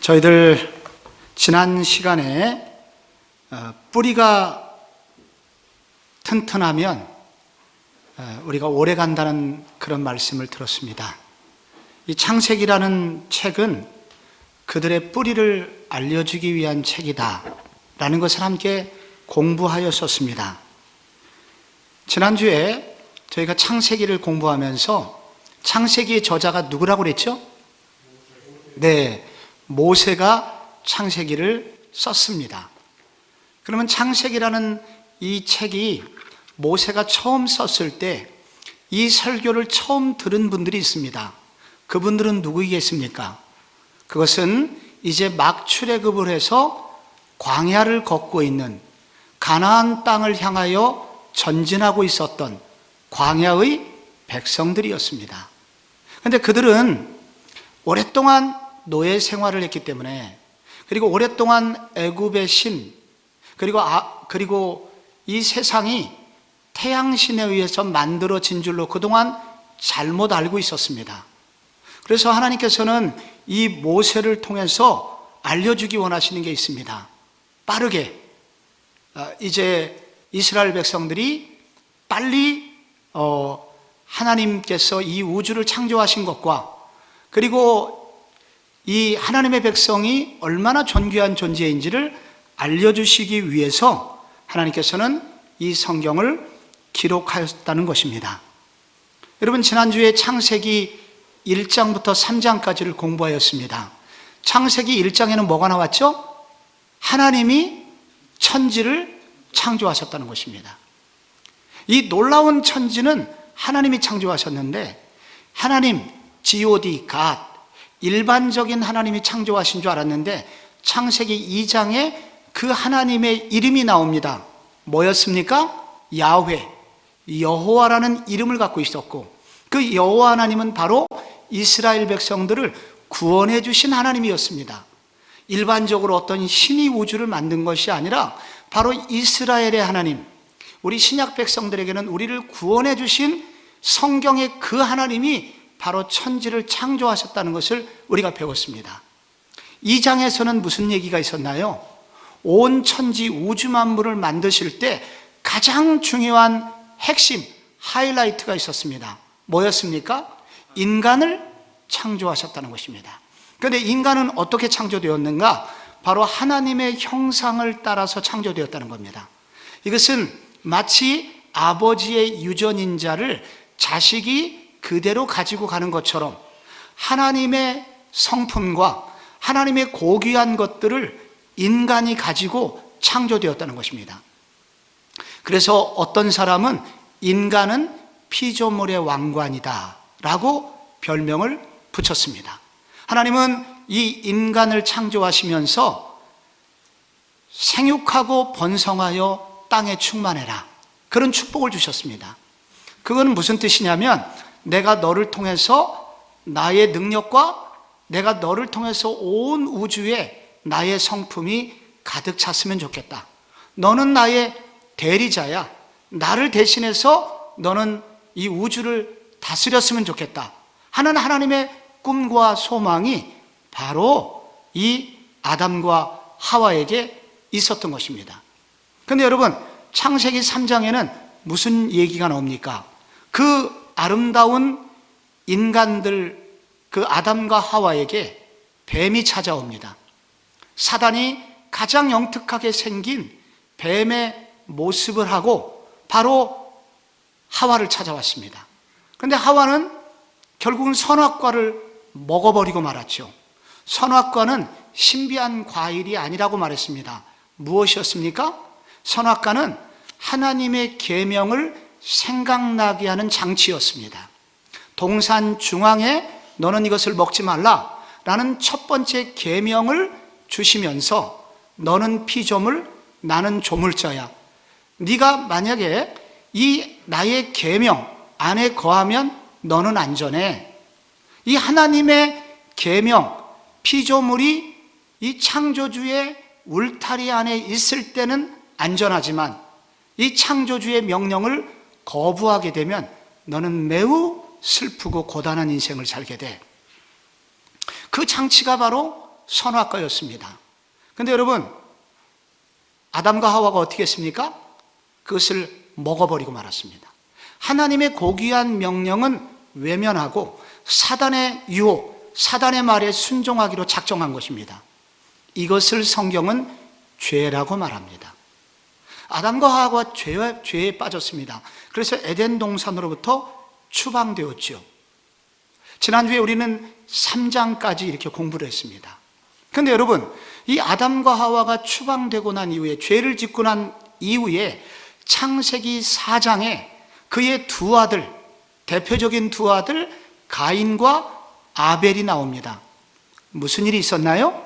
저희들 지난 시간에 뿌리가 튼튼하면 우리가 오래 간다는 그런 말씀을 들었습니다. 이 창세기라는 책은 그들의 뿌리를 알려주기 위한 책이다 라는 것을 함께 공부하였었습니다. 지난주에 저희가 창세기를 공부하면서 창세기의 저자가 누구라고 그랬죠? 네, 모세가 창세기를 썼습니다. 그러면 창세기라는 이 책이 모세가 처음 썼을 때 이 설교를 처음 들은 분들이 있습니다. 그분들은 누구이겠습니까? 그것은 이제 막 출애굽을 해서 광야를 걷고 있는 가나안 땅을 향하여 전진하고 있었던 광야의 백성들이었습니다. 그런데 그들은 오랫동안 노예 생활을 했기 때문에, 그리고 오랫동안 애굽의 신, 그리고 이 세상이 태양신에 의해서 만들어진 줄로 그동안 잘못 알고 있었습니다. 그래서 하나님께서는 이 모세를 통해서 알려주기 원하시는 게 있습니다. 빠르게 이제 이스라엘 백성들이 빨리 하나님께서 이 우주를 창조하신 것과, 그리고 이 하나님의 백성이 얼마나 존귀한 존재인지를 알려주시기 위해서 하나님께서는 이 성경을 기록하였다는 것입니다. 여러분, 지난주에 창세기 1장부터 3장까지를 공부하였습니다. 창세기 1장에는 뭐가 나왔죠? 하나님이 천지를 창조하셨다는 것입니다. 이 놀라운 천지는 하나님이 창조하셨는데, 하나님, God, God, 일반적인 하나님이 창조하신 줄 알았는데 창세기 2장에 그 하나님의 이름이 나옵니다. 뭐였습니까? 야훼, 여호와라는 이름을 갖고 있었고, 그 여호와 하나님은 바로 이스라엘 백성들을 구원해 주신 하나님이었습니다. 일반적으로 어떤 신이 우주를 만든 것이 아니라 바로 이스라엘의 하나님, 우리 신약 백성들에게는 우리를 구원해 주신 성경의 그 하나님이 바로 천지를 창조하셨다는 것을 우리가 배웠습니다. 2장에서는 무슨 얘기가 있었나요? 온 천지 우주 만물을 만드실 때 가장 중요한 핵심, 하이라이트가 있었습니다. 뭐였습니까? 인간을 창조하셨다는 것입니다. 그런데 인간은 어떻게 창조되었는가? 바로 하나님의 형상을 따라서 창조되었다는 겁니다. 이것은 마치 아버지의 유전인자를 자식이 그대로 가지고 가는 것처럼 하나님의 성품과 하나님의 고귀한 것들을 인간이 가지고 창조되었다는 것입니다. 그래서 어떤 사람은 인간은 피조물의 왕관이다 라고 별명을 붙였습니다. 하나님은 이 인간을 창조하시면서 생육하고 번성하여 땅에 충만해라, 그런 축복을 주셨습니다. 그건 무슨 뜻이냐면, 내가 너를 통해서 나의 능력과 내가 너를 통해서 온 우주에 나의 성품이 가득 찼으면 좋겠다. 너는 나의 대리자야. 나를 대신해서 너는 이 우주를 다스렸으면 좋겠다 하는 하나님의 꿈과 소망이 바로 이 아담과 하와에게 있었던 것입니다. 그런데 여러분, 창세기 3장에는 무슨 얘기가 나옵니까? 그 아름다운 인간들, 그 아담과 하와에게 뱀이 찾아옵니다. 사단이 가장 영특하게 생긴 뱀의 모습을 하고 바로 하와를 찾아왔습니다. 그런데 하와는 결국은 선악과를 먹어버리고 말았죠. 선악과는 신비한 과일이 아니라고 말했습니다. 무엇이었습니까? 선악과는 하나님의 계명을 생각나게 하는 장치였습니다. 동산 중앙에 너는 이것을 먹지 말라 라는 첫 번째 계명을 주시면서, 너는 피조물, 나는 조물자야. 네가 만약에 이 나의 계명 안에 거하면 너는 안전해. 이 하나님의 계명, 피조물이 이 창조주의 울타리 안에 있을 때는 안전하지만 이 창조주의 명령을 거부하게 되면 너는 매우 슬프고 고단한 인생을 살게 돼. 그 장치가 바로 선악과였습니다. 근데 여러분, 아담과 하와가 어떻게 했습니까? 그것을 먹어버리고 말았습니다. 하나님의 고귀한 명령은 외면하고 사단의 유혹, 사단의 말에 순종하기로 작정한 것입니다. 이것을 성경은 죄라고 말합니다. 아담과 하와가 죄에 빠졌습니다. 그래서 에덴 동산으로부터 추방되었죠. 지난주에 우리는 3장까지 이렇게 공부를 했습니다. 그런데 여러분, 이 아담과 하와가 추방되고 난 이후에, 죄를 짓고 난 이후에 창세기 4장에 그의 두 아들, 대표적인 두 아들 가인과 아벨이 나옵니다. 무슨 일이 있었나요?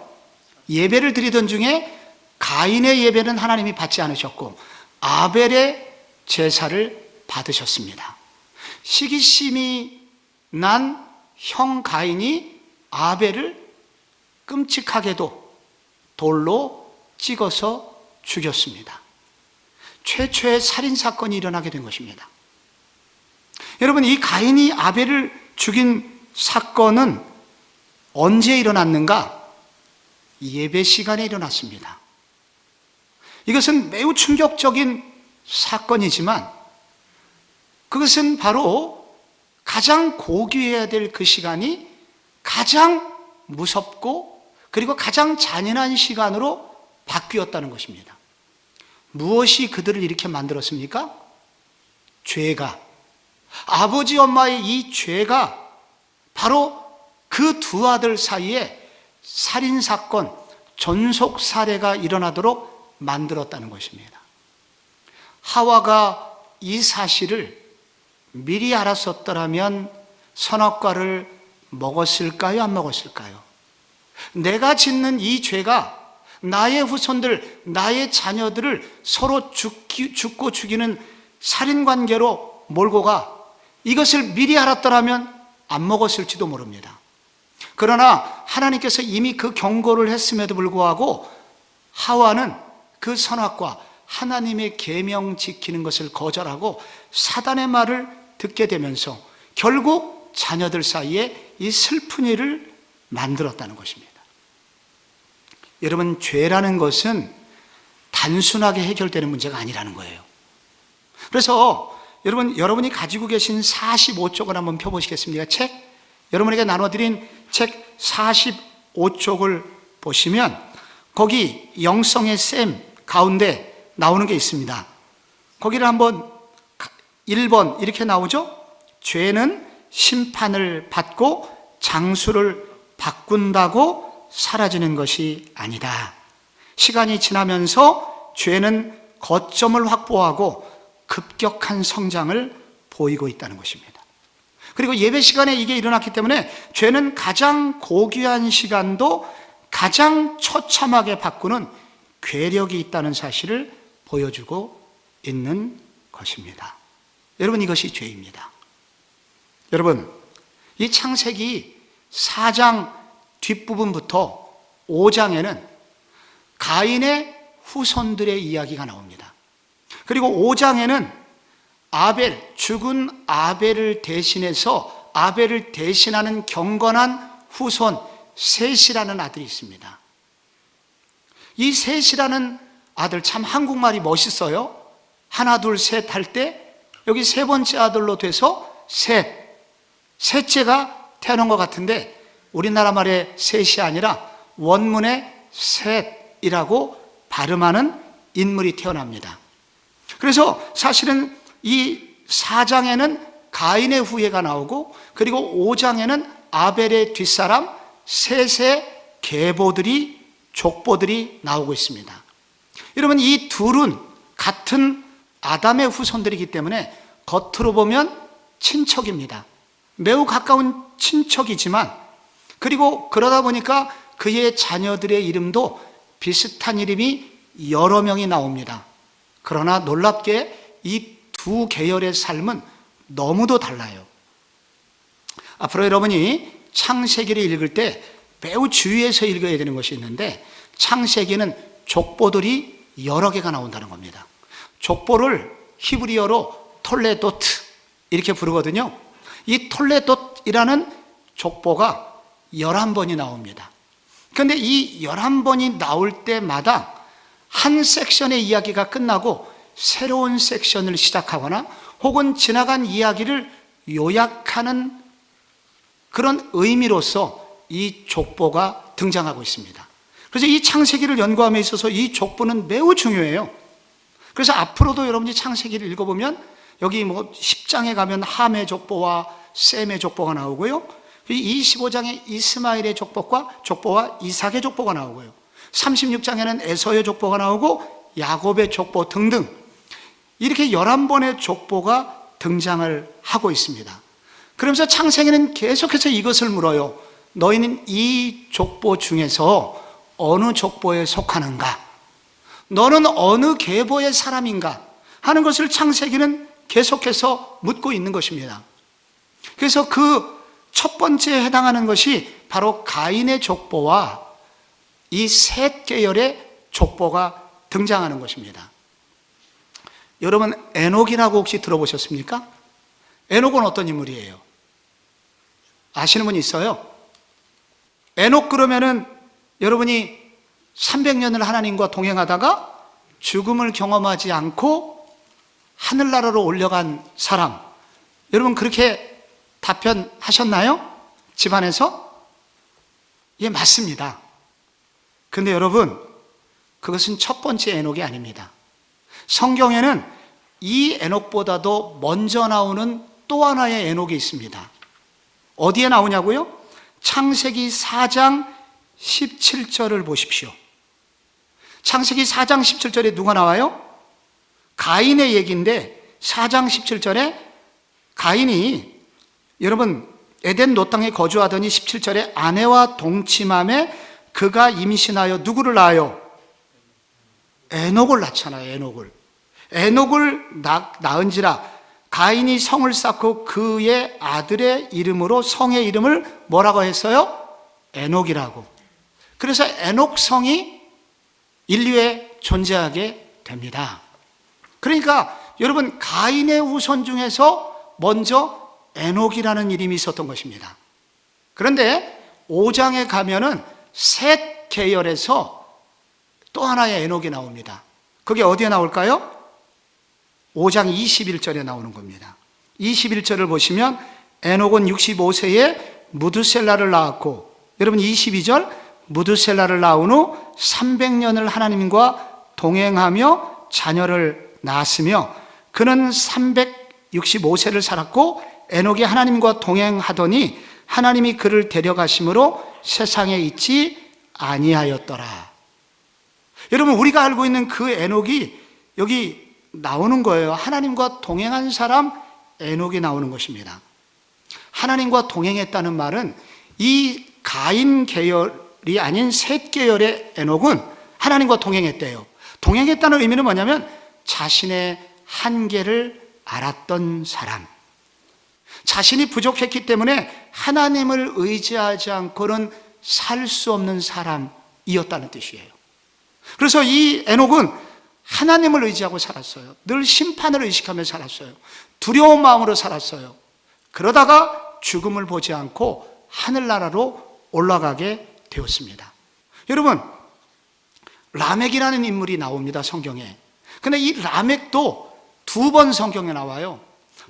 예배를 드리던 중에 가인의 예배는 하나님이 받지 않으셨고 아벨의 제사를 받으셨습니다. 시기심이 난 형 가인이 아벨을 끔찍하게도 돌로 찍어서 죽였습니다. 최초의 살인사건이 일어나게 된 것입니다. 여러분, 이 가인이 아벨을 죽인 사건은 언제 일어났는가? 예배 시간에 일어났습니다. 이것은 매우 충격적인 사건이지만 그것은 바로 가장 고귀해야 될 그 시간이 가장 무섭고 그리고 가장 잔인한 시간으로 바뀌었다는 것입니다. 무엇이 그들을 이렇게 만들었습니까? 죄가, 아버지 엄마의 이 죄가 바로 그 두 아들 사이에 살인사건, 전속살해가 일어나도록 만들었다는 것입니다. 하와가 이 사실을 미리 알았었더라면 선악과를 먹었을까요? 안 먹었을까요? 내가 짓는 이 죄가 나의 후손들, 나의 자녀들을 서로 죽고 죽이는 살인관계로 몰고 가, 이것을 미리 알았더라면 안 먹었을지도 모릅니다. 그러나 하나님께서 이미 그 경고를 했음에도 불구하고 하와는 그 선악과 하나님의 계명 지키는 것을 거절하고 사단의 말을 듣게 되면서 결국 자녀들 사이에 이 슬픈 일을 만들었다는 것입니다. 여러분, 죄라는 것은 단순하게 해결되는 문제가 아니라는 거예요. 그래서 여러분이 가지고 계신 45쪽을 한번 펴보시겠습니까? 여러분에게 나눠드린 책 45쪽을 보시면 거기 영성의 쌤 가운데 나오는 게 있습니다. 거기를 한번 1번 이렇게 나오죠? 죄는 심판을 받고 장수를 바꾼다고 사라지는 것이 아니다. 시간이 지나면서 죄는 거점을 확보하고 급격한 성장을 보이고 있다는 것입니다. 그리고 예배 시간에 이게 일어났기 때문에 죄는 가장 고귀한 시간도 가장 처참하게 바꾸는 괴력이 있다는 사실을 보여주고 있는 것입니다. 여러분, 이것이 죄입니다. 여러분, 이 창세기 4장 뒷부분부터 5장에는 가인의 후손들의 이야기가 나옵니다. 그리고 5장에는 죽은 아벨을 대신해서 아벨을 대신하는 경건한 후손 셋이라는 아들이 있습니다. 이 셋이라는 아들, 참 한국말이 멋있어요. 하나 둘 셋 할 때 여기 세 번째 아들로 돼서 셋째가 태어난 것 같은데 우리나라 말의 셋이 아니라 원문의 셋이라고 발음하는 인물이 태어납니다. 그래서 사실은 이 4장에는 가인의 후예가 나오고 그리고 5장에는 아벨의 뒷사람 셋의 계보들이, 족보들이 나오고 있습니다. 여러분, 이 둘은 같은 아담의 후손들이기 때문에 겉으로 보면 친척입니다. 매우 가까운 친척이지만 그리고 그러다 보니까 그의 자녀들의 이름도 비슷한 이름이 여러 명이 나옵니다. 그러나 놀랍게 이 두 계열의 삶은 너무도 달라요. 앞으로 여러분이 창세기를 읽을 때 매우 주의해서 읽어야 되는 것이 있는데 창세기는 족보들이 여러 개가 나온다는 겁니다. 족보를 히브리어로 톨레도트 이렇게 부르거든요. 이 톨레도트이라는 족보가 11번이 나옵니다. 그런데 이 11번이 나올 때마다 한 섹션의 이야기가 끝나고 새로운 섹션을 시작하거나 혹은 지나간 이야기를 요약하는 그런 의미로서 이 족보가 등장하고 있습니다. 그래서 이 창세기를 연구함에 있어서 이 족보는 매우 중요해요. 그래서 앞으로도 여러분이 창세기를 읽어보면 여기 10장에 가면 함의 족보와 셈의 족보가 나오고요. 25장에 이스마엘의 족보와 이삭의 족보가 나오고요. 36장에는 에서의 족보가 나오고 야곱의 족보 등등 이렇게 11번의 족보가 등장을 하고 있습니다. 그러면서 창세기는 계속해서 이것을 물어요. 너희는 이 족보 중에서 어느 족보에 속하는가? 너는 어느 계보의 사람인가? 하는 것을 창세기는 계속해서 묻고 있는 것입니다. 그래서 그 첫 번째에 해당하는 것이 바로 가인의 족보와 이 셋 계열의 족보가 등장하는 것입니다. 여러분, 에녹이라고 혹시 들어보셨습니까? 에녹은 어떤 인물이에요? 아시는 분 있어요? 에녹 그러면은 여러분이 300년을 하나님과 동행하다가 죽음을 경험하지 않고 하늘나라로 올라간 사람. 여러분 그렇게 답변하셨나요? 집안에서? 예, 맞습니다. 근데 여러분, 그것은 첫 번째 에녹이 아닙니다. 성경에는 이 에녹보다도 먼저 나오는 또 하나의 에녹이 있습니다. 어디에 나오냐고요? 창세기 4장 17절을 보십시오. 창세기 4장 17절에 누가 나와요? 가인의 얘기인데 4장 17절에 가인이 여러분 에덴 노땅에 거주하더니 17절에 아내와 동침함에 그가 임신하여 누구를 낳아요? 에녹을 낳잖아요. 에녹을 낳은지라 가인이 성을 쌓고 그의 아들의 이름으로 성의 이름을 뭐라고 했어요? 에녹이라고. 그래서 에녹성이 인류에 존재하게 됩니다. 그러니까 여러분 가인의 후손 중에서 먼저 에녹이라는 이름이 있었던 것입니다. 그런데 5장에 가면은 셋 계열에서 또 하나의 에녹이 나옵니다. 그게 어디에 나올까요? 5장 21절에 나오는 겁니다. 21절을 보시면 에녹은 65세에 무드셀라를 낳았고, 여러분 22절 무드셀라를 낳은 후 300년을 하나님과 동행하며 자녀를 낳았으며 그는 365세를 살았고 에녹이 하나님과 동행하더니 하나님이 그를 데려가심으로 세상에 있지 아니하였더라. 여러분 우리가 알고 있는 그 에녹이 여기 나오는 거예요. 하나님과 동행한 사람 에녹이 나오는 것입니다. 하나님과 동행했다는 말은 이 가인 계열이 아닌 셋 계열의 에녹은 하나님과 동행했대요. 동행했다는 의미는 뭐냐면 자신의 한계를 알았던 사람, 자신이 부족했기 때문에 하나님을 의지하지 않고는 살 수 없는 사람이었다는 뜻이에요. 그래서 이 에녹은 하나님을 의지하고 살았어요. 늘 심판을 의식하며 살았어요. 두려운 마음으로 살았어요. 그러다가 죽음을 보지 않고 하늘나라로 올라가게 되었습니다. 여러분, 라멕이라는 인물이 나옵니다, 성경에. 근데 이 라멕도 두 번 성경에 나와요.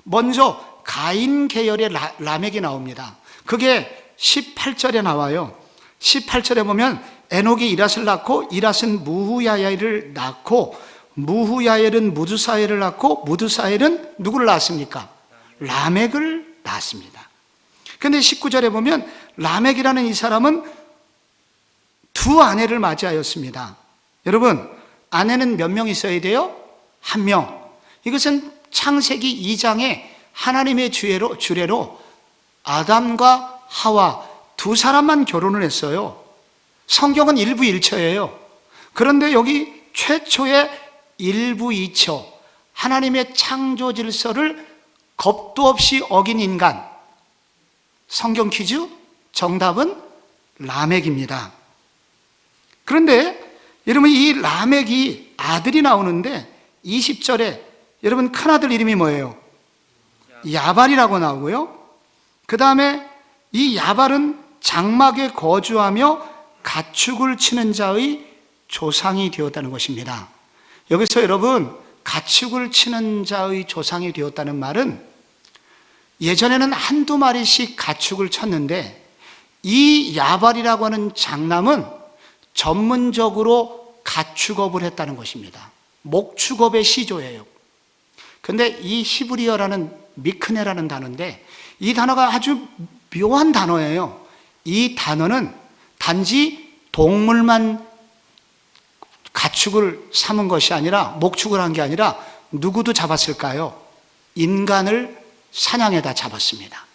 먼저 가인 계열의 라멕이 나옵니다. 그게 18절에 나와요. 18절에 보면 에녹이 이랏을 낳고 이랏은 무후야엘을 낳고 무후야엘은 무드사엘을 낳고 무드사엘은 누구를 낳았습니까? 라멕을 낳았습니다. 그런데 19절에 보면 라멕이라는 이 사람은 두 아내를 맞이하였습니다. 여러분, 아내는 몇 명 있어야 돼요? 한 명. 이것은 창세기 2장에 하나님의 주례로 아담과 하와 두 사람만 결혼을 했어요. 성경은 일부일처예요. 그런데 여기 최초의 일부이처, 하나님의 창조 질서를 겁도 없이 어긴 인간. 성경 퀴즈 정답은 라멕입니다. 그런데 여러분 이 라멕이 아들이 나오는데 20절에 여러분 큰아들 이름이 뭐예요? 야발이라고 나오고요. 그 다음에 이 야발은 장막에 거주하며 가축을 치는 자의 조상이 되었다는 것입니다. 여기서 여러분, 가축을 치는 자의 조상이 되었다는 말은 예전에는 한두 마리씩 가축을 쳤는데 이 야발이라고 하는 장남은 전문적으로 가축업을 했다는 것입니다. 목축업의 시조예요. 근데 이 히브리어라는 미크네라는 단어인데 이 단어가 아주 묘한 단어예요. 이 단어는 단지 동물만 가축을 삼은 것이 아니라, 목축을 한 게 아니라 누구도 잡았을까요? 인간을 사냥에다 잡았습니다.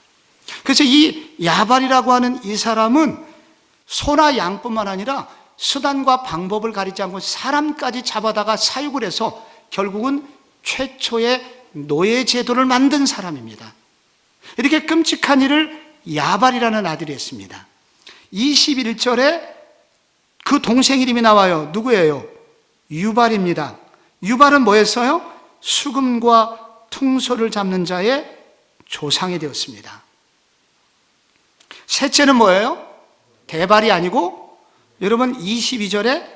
그래서 이 야발이라고 하는 이 사람은 소나 양뿐만 아니라 수단과 방법을 가리지 않고 사람까지 잡아다가 사육을 해서 결국은 최초의 노예 제도를 만든 사람입니다. 이렇게 끔찍한 일을 야발이라는 아들이 했습니다. 21절에 그 동생 이름이 나와요. 누구예요? 유발입니다. 유발은 뭐였어요? 수금과 퉁소를 잡는 자의 조상이 되었습니다. 셋째는 뭐예요? 대발이 아니고, 여러분 22절에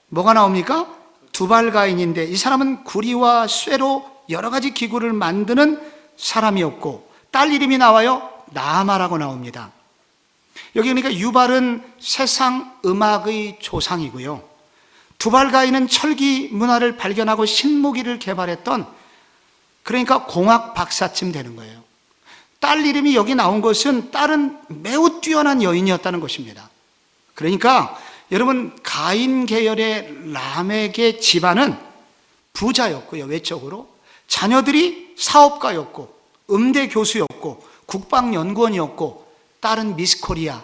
뭐가 나옵니까? 두발가인인데 이 사람은 구리와 쇠로 여러 가지 기구를 만드는 사람이었고, 딸 이름이 나와요. 나아마라고 나옵니다. 여기 그러니까 유발은 세상 음악의 조상이고요, 두발가인은 철기 문화를 발견하고 신무기를 개발했던, 그러니까 공학 박사쯤 되는 거예요. 딸 이름이 여기 나온 것은 딸은 매우 뛰어난 여인이었다는 것입니다. 그러니까 여러분, 가인 계열의 라멕의 집안은 부자였고요, 외적으로 자녀들이 사업가였고 음대 교수였고 국방연구원이었고 딸은 미스 코리아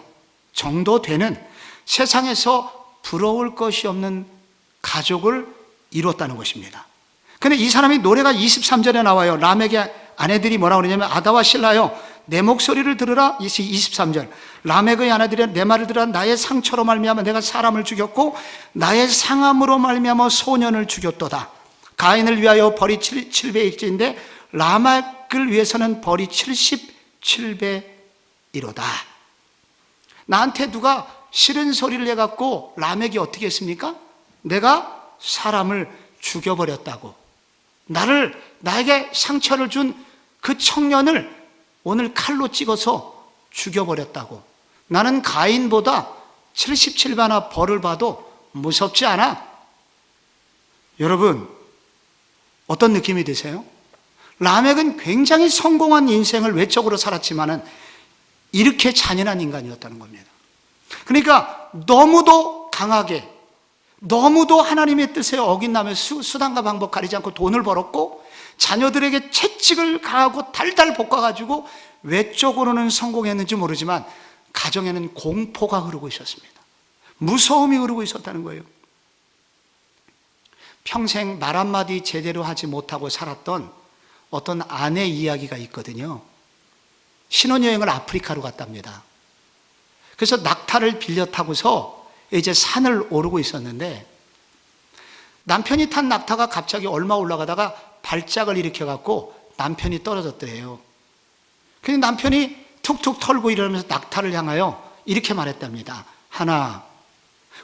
정도 되는 세상에서 부러울 것이 없는 가족을 이뤘다는 것입니다. 근데 이 사람이 노래가 23절에 나와요. 라멕의 아내들이 뭐라고 그러냐면, 아다와 실라여 내 목소리를 들으라. 23절, 라멕의 아내들이 내 말을 들으라. 나의 상처로 말미암아 내가 사람을 죽였고 나의 상함으로 말미암아 소년을 죽였도다. 가인을 위하여 벌이 700일인데 라멕을 위해서는 벌이 77배이로다. 나한테 누가 싫은 소리를 해갖고 라멕이 어떻게 했습니까? 내가 사람을 죽여버렸다고, 나에게 상처를 준 그 청년을 오늘 칼로 찍어서 죽여버렸다고. 나는 가인보다 77배나 벌을 봐도 무섭지 않아. 여러분, 어떤 느낌이 드세요? 라멕은 굉장히 성공한 인생을 외적으로 살았지만은 이렇게 잔인한 인간이었다는 겁니다. 그러니까 너무도 강하게, 너무도 하나님의 뜻에 어긴다며 수단과 방법 가리지 않고 돈을 벌었고, 자녀들에게 채찍을 가하고 달달 볶아가지고 외적으로는 성공했는지 모르지만 가정에는 공포가 흐르고 있었습니다. 무서움이 흐르고 있었다는 거예요. 평생 말 한마디 제대로 하지 못하고 살았던 어떤 아내 이야기가 있거든요. 신혼여행을 아프리카로 갔답니다. 그래서 낙타를 빌려 타고서 이제 산을 오르고 있었는데, 남편이 탄 낙타가 갑자기 얼마 올라가다가 발작을 일으켜갖고 남편이 떨어졌대요. 근데 남편이 툭툭 털고 이러면서 낙타를 향하여 이렇게 말했답니다. 하나.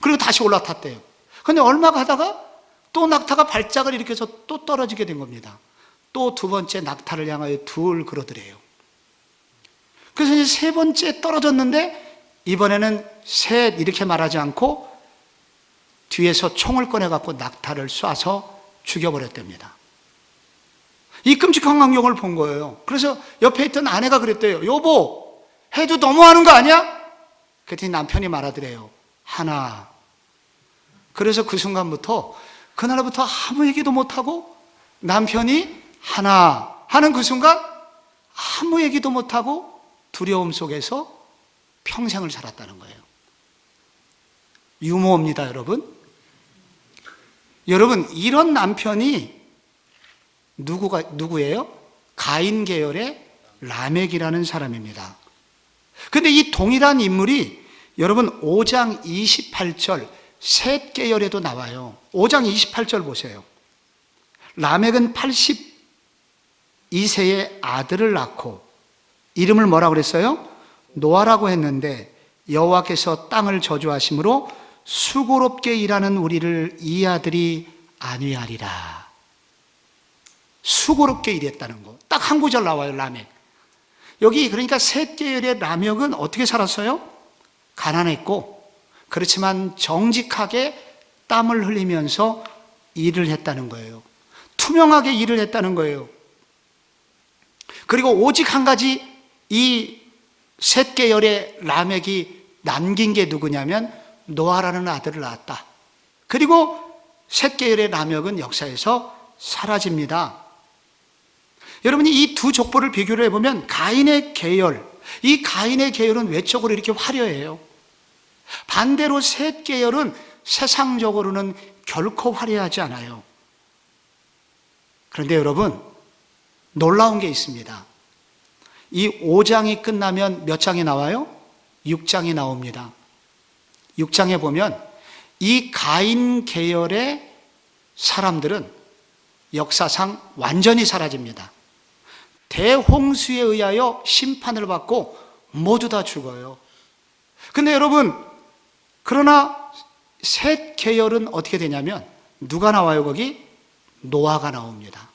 그리고 다시 올라탔대요. 근데 얼마 가다가 또 낙타가 발작을 일으켜서 또 떨어지게 된 겁니다. 또 두 번째 낙타를 향하여 둘 그러더래요. 그래서 이제 세 번째 떨어졌는데 이번에는 셋 이렇게 말하지 않고 뒤에서 총을 꺼내갖고 낙타를 쏴서 죽여버렸답니다. 이 끔찍한 광경을 본 거예요. 그래서 옆에 있던 아내가 그랬대요. 여보, 해도 너무하는 거 아니야? 그랬더니 남편이 말하더래요. 하나. 그래서 그 순간부터, 그날부터 아무 얘기도 못하고 남편이 하나 하는 그 순간 아무 얘기도 못하고 두려움 속에서 평생을 살았다는 거예요. 유머입니다, 여러분. 여러분, 이런 남편이 누구예요? 가인 계열의 라멕이라는 사람입니다. 근데 이 동일한 인물이 여러분 5장 28절 셋 계열에도 나와요. 5장 28절 보세요. 라멕은 82세의 아들을 낳고 이름을 뭐라고 그랬어요? 노아라고 했는데 여호와께서 땅을 저주하심으로 수고롭게 일하는 우리를 이 아들이 안위하리라. 수고롭게 일했다는 거. 딱 한 구절 나와요, 라멕. 여기 그러니까 셋 계열의 라멕은 어떻게 살았어요? 가난했고, 그렇지만 정직하게 땀을 흘리면서 일을 했다는 거예요. 투명하게 일을 했다는 거예요. 그리고 오직 한 가지, 이 셋 계열의 라멕이 남긴 게 누구냐면 노아라는 아들을 낳았다. 그리고 셋 계열의 라멕은 역사에서 사라집니다. 여러분이 이 두 족보를 비교를 해보면 가인의 계열, 이 가인의 계열은 외적으로 이렇게 화려해요. 반대로 셋 계열은 세상적으로는 결코 화려하지 않아요. 그런데 여러분, 놀라운 게 있습니다. 이 5장이 끝나면 몇 장이 나와요? 6장이 나옵니다. 6장에 보면 이 가인 계열의 사람들은 역사상 완전히 사라집니다. 대홍수에 의하여 심판을 받고 모두 다 죽어요. 근데 여러분, 그러나 셋 계열은 어떻게 되냐면 누가 나와요? 거기 노아가 나옵니다.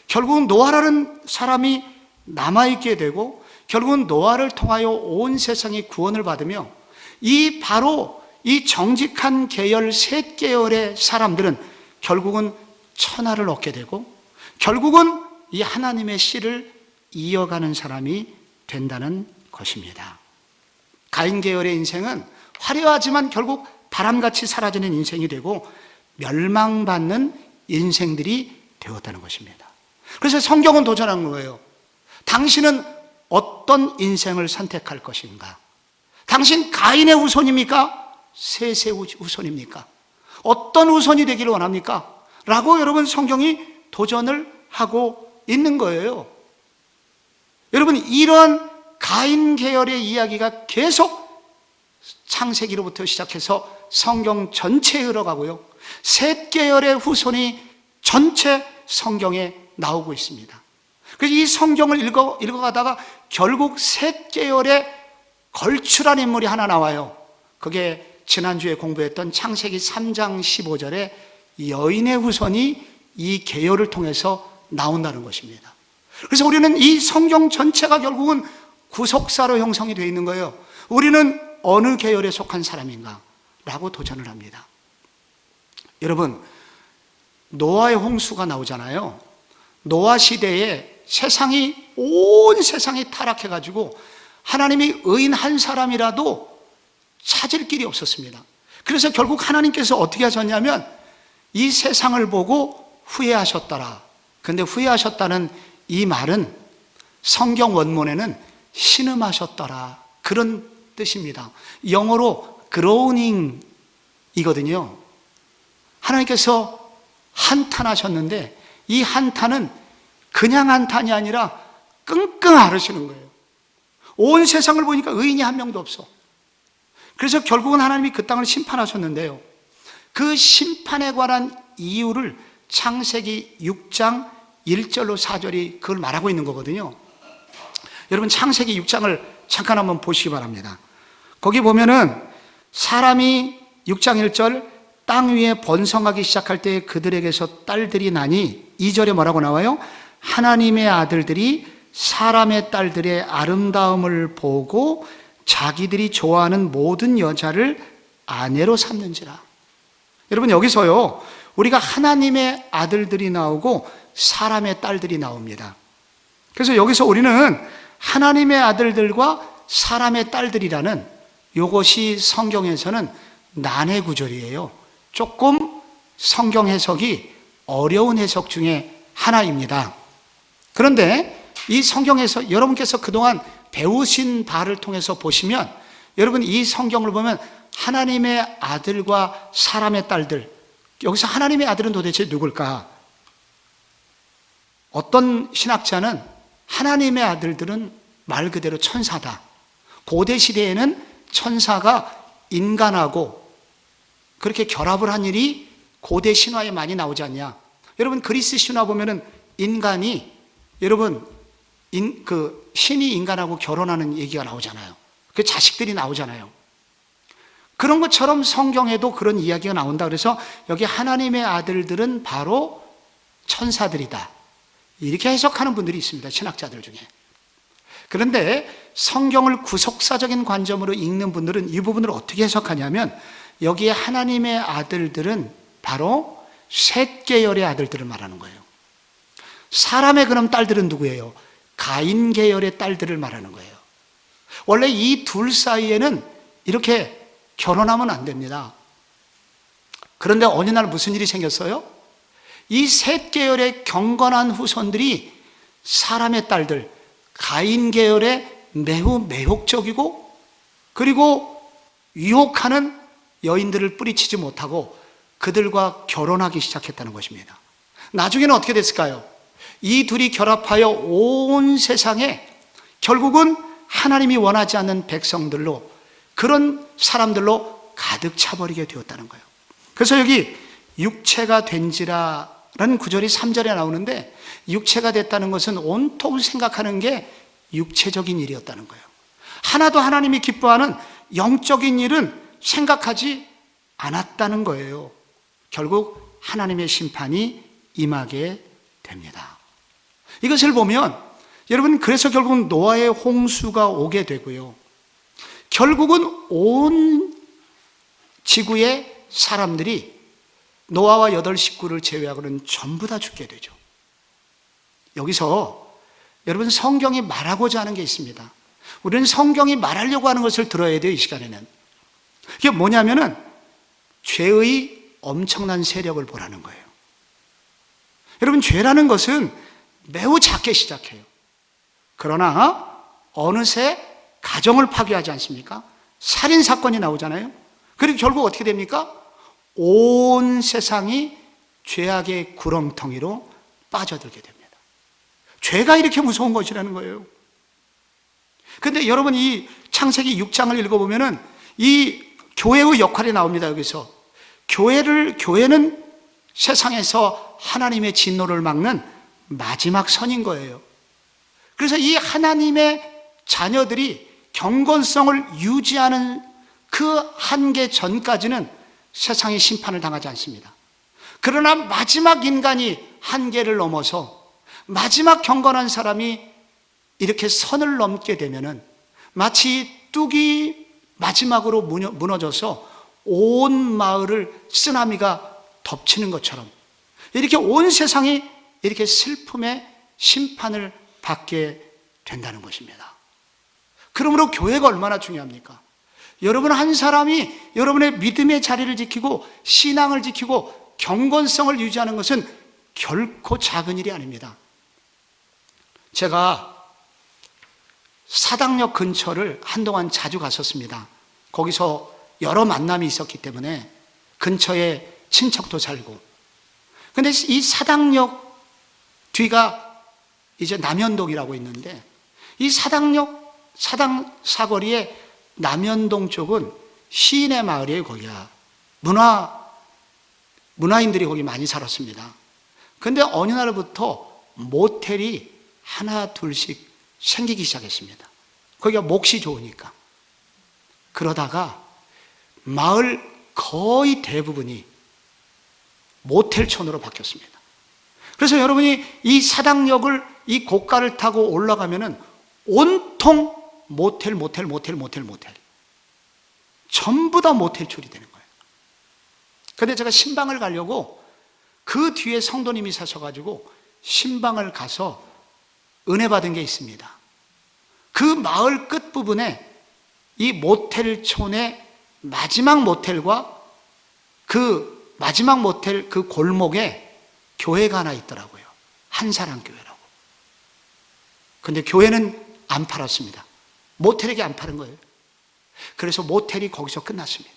결국은 노아라는 사람이 남아있게 되고, 결국은 노아를 통하여 온 세상이 구원을 받으며, 이 바로 이 정직한 계열 셋 계열의 사람들은 결국은 천하를 얻게 되고, 결국은 이 하나님의 씨를 이어가는 사람이 된다는 것입니다. 가인 계열의 인생은 화려하지만 결국 바람같이 사라지는 인생이 되고 멸망받는 인생들이 되었다는 것입니다. 그래서 성경은 도전한 거예요. 당신은 어떤 인생을 선택할 것인가? 당신 가인의 후손입니까? 셋의 후손입니까? 어떤 후손이 되기를 원합니까? 라고 여러분 성경이 도전을 하고 있는 거예요. 여러분, 이런 가인 계열의 이야기가 계속 창세기로부터 시작해서 성경 전체에 흘러가고요, 셋 계열의 후손이 전체 성경에 나오고 있습니다. 그래서 이 성경을 읽어가다가 결국 셋 계열의 걸출한 인물이 하나 나와요. 그게 지난주에 공부했던 창세기 3장 15절에 여인의 후손이 이 계열을 통해서 나온다는 것입니다. 그래서 우리는 이 성경 전체가 결국은 구속사로 형성이 되어 있는 거예요. 우리는 어느 계열에 속한 사람인가? 라고 도전을 합니다. 여러분, 노아의 홍수가 나오잖아요. 노아 시대에 온 세상이 타락해가지고 하나님이 의인 한 사람이라도 찾을 길이 없었습니다. 그래서 결국 하나님께서 어떻게 하셨냐면 이 세상을 보고 후회하셨더라. 근데 후회하셨다는 이 말은 성경 원문에는 신음하셨더라, 그런 뜻입니다. 영어로 groaning이거든요. 하나님께서 한탄하셨는데 이 한탄은 그냥 한탄이 아니라 끙끙 앓으시는 거예요. 온 세상을 보니까 의인이 한 명도 없어. 그래서 결국은 하나님이 그 땅을 심판하셨는데요, 그 심판에 관한 이유를 창세기 6장 1절로 4절이 그걸 말하고 있는 거거든요. 여러분, 창세기 6장을 잠깐 한번 보시기 바랍니다. 거기 보면은 사람이 6장 1절 땅 위에 번성하기 시작할 때 그들에게서 딸들이 나니, 2절에 뭐라고 나와요? 하나님의 아들들이 사람의 딸들의 아름다움을 보고 자기들이 좋아하는 모든 여자를 아내로 삼는지라. 여러분, 여기서요, 우리가 하나님의 아들들이 나오고 사람의 딸들이 나옵니다. 그래서 여기서 우리는 하나님의 아들들과 사람의 딸들이라는 이것이 성경에서는 난해 구절이에요. 조금 성경 해석이 어려운 해석 중에 하나입니다. 그런데 이 성경에서 여러분께서 그동안 배우신 바를 통해서 보시면, 여러분 이 성경을 보면 하나님의 아들과 사람의 딸들, 여기서 하나님의 아들은 도대체 누굴까? 어떤 신학자는 하나님의 아들들은 말 그대로 천사다. 고대 시대에는 천사가 인간하고 그렇게 결합을 한 일이 고대 신화에 많이 나오지 않냐. 여러분, 그리스 신화 보면은 인간이, 여러분 그 신이 인간하고 결혼하는 얘기가 나오잖아요. 그 자식들이 나오잖아요. 그런 것처럼 성경에도 그런 이야기가 나온다. 그래서 여기 하나님의 아들들은 바로 천사들이다, 이렇게 해석하는 분들이 있습니다, 신학자들 중에. 그런데 성경을 구속사적인 관점으로 읽는 분들은 이 부분을 어떻게 해석하냐면, 여기에 하나님의 아들들은 바로 셋 계열의 아들들을 말하는 거예요. 사람의 그럼 딸들은 누구예요? 가인 계열의 딸들을 말하는 거예요. 원래 이 둘 사이에는 이렇게 결혼하면 안 됩니다. 그런데 어느 날 무슨 일이 생겼어요? 이 셋 계열의 경건한 후손들이 사람의 딸들, 가인 계열의 매우 매혹적이고 그리고 유혹하는 여인들을 뿌리치지 못하고 그들과 결혼하기 시작했다는 것입니다. 나중에는 어떻게 됐을까요? 이 둘이 결합하여 온 세상에 결국은 하나님이 원하지 않는 백성들로, 그런 사람들로 가득 차버리게 되었다는 거예요. 그래서 여기 육체가 된지라라는 구절이 3절에 나오는데, 육체가 됐다는 것은 온통 생각하는 게 육체적인 일이었다는 거예요. 하나도 하나님이 기뻐하는 영적인 일은 생각하지 않았다는 거예요. 결국 하나님의 심판이 임하게 됩니다. 이것을 보면 여러분, 그래서 결국 노아의 홍수가 오게 되고요, 결국은 온 지구의 사람들이 노아와 8 식구를 제외하고는 전부 다 죽게 되죠. 여기서 여러분, 성경이 말하고자 하는 게 있습니다. 우리는 성경이 말하려고 하는 것을 들어야 돼요, 이 시간에는. 이게 뭐냐면은 죄의 엄청난 세력을 보라는 거예요. 여러분, 죄라는 것은 매우 작게 시작해요. 그러나 어느새 가정을 파괴하지 않습니까? 살인사건이 나오잖아요. 그리고 결국 어떻게 됩니까? 온 세상이 죄악의 구렁텅이로 빠져들게 됩니다. 죄가 이렇게 무서운 것이라는 거예요. 그런데 여러분, 이 창세기 6장을 읽어보면은 이 교회의 역할이 나옵니다. 여기서 교회는 세상에서 하나님의 진노를 막는 마지막 선인 거예요. 그래서 이 하나님의 자녀들이 경건성을 유지하는 그 한계 전까지는 세상이 심판을 당하지 않습니다. 그러나 마지막 인간이 한계를 넘어서 마지막 경건한 사람이 이렇게 선을 넘게 되면은 마치 뚝이 마지막으로 무너져서 온 마을을 쓰나미가 덮치는 것처럼 이렇게 온 세상이 이렇게 슬픔의 심판을 받게 된다는 것입니다. 그러므로 교회가 얼마나 중요합니까? 여러분 한 사람이 여러분의 믿음의 자리를 지키고 신앙을 지키고 경건성을 유지하는 것은 결코 작은 일이 아닙니다. 제가 사당역 근처를 한동안 자주 갔었습니다. 거기서 여러 만남이 있었기 때문에 근처에 친척도 살고. 근데 이 사당역 뒤가 이제 남현동이라고 있는데, 이 사당 사거리에 남현동 쪽은 시인의 마을이에요. 거기가 문화인들이 거기 많이 살았습니다. 근데 어느 날부터 모텔이 하나 둘씩 생기기 시작했습니다. 거기가 몫이 좋으니까. 그러다가 마을 거의 대부분이 모텔촌으로 바뀌었습니다. 그래서 여러분이 이 사당역을 이 고가를 타고 올라가면은 온통 모텔. 전부 다 모텔촌이 되는 거예요. 그런데 제가 신방을 가려고 그 뒤에 성도님이 사셔가지고 신방을 가서 은혜 받은 게 있습니다. 그 마을 끝부분에 이 모텔촌의 마지막 모텔과 그 마지막 모텔 그 골목에 교회가 하나 있더라고요. 한사랑교회라고. 근데 교회는 안 팔았습니다. 모텔에게 안 파는 거예요. 그래서 모텔이 거기서 끝났습니다.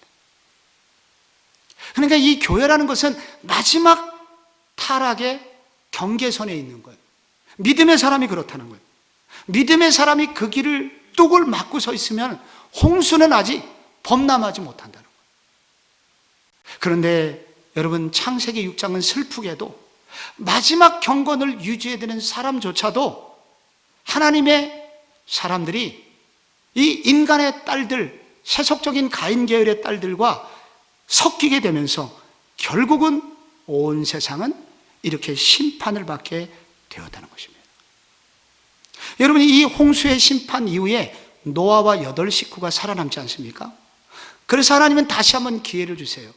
그러니까 이 교회라는 것은 마지막 타락의 경계선에 있는 거예요. 믿음의 사람이 그렇다는 거예요. 믿음의 사람이 그 길을 뚝을 막고 서 있으면 홍수는 아직 범람하지 못한다는 거예요. 그런데 여러분, 창세기 6장은 슬프게도 마지막 경건을 유지해야 되는 사람조차도 하나님의 사람들이 이 인간의 딸들, 세속적인 가인 계열의 딸들과 섞이게 되면서 결국은 온 세상은 이렇게 심판을 받게 되었다는 것입니다. 여러분, 이 홍수의 심판 이후에 노아와 8 식구가 살아남지 않습니까? 그래서 하나님은 다시 한번 기회를 주세요.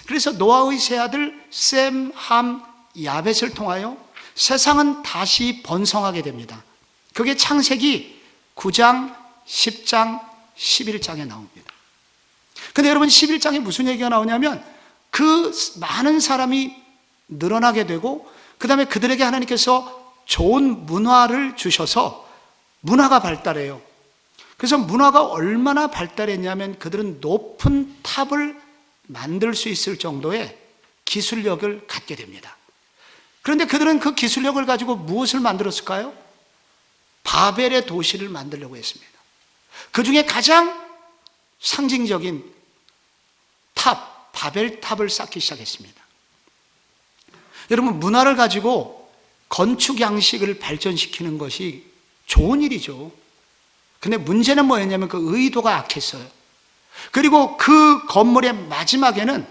그래서 노아의 세 아들 셈, 함, 야벳을 통하여 세상은 다시 번성하게 됩니다. 그게 창세기 9장, 10장, 11장에 나옵니다. 근데 여러분, 11장에 무슨 얘기가 나오냐면 그 많은 사람이 늘어나게 되고 그 다음에 그들에게 하나님께서 좋은 문화를 주셔서 문화가 발달해요. 그래서 문화가 얼마나 발달했냐면 그들은 높은 탑을 만들 수 있을 정도의 기술력을 갖게 됩니다. 그런데 그들은 그 기술력을 가지고 무엇을 만들었을까요? 바벨의 도시를 만들려고 했습니다. 그 중에 가장 상징적인 탑, 바벨탑을 쌓기 시작했습니다. 여러분, 문화를 가지고 건축 양식을 발전시키는 것이 좋은 일이죠. 근데 문제는 뭐였냐면 그 의도가 악했어요. 그리고 그 건물의 마지막에는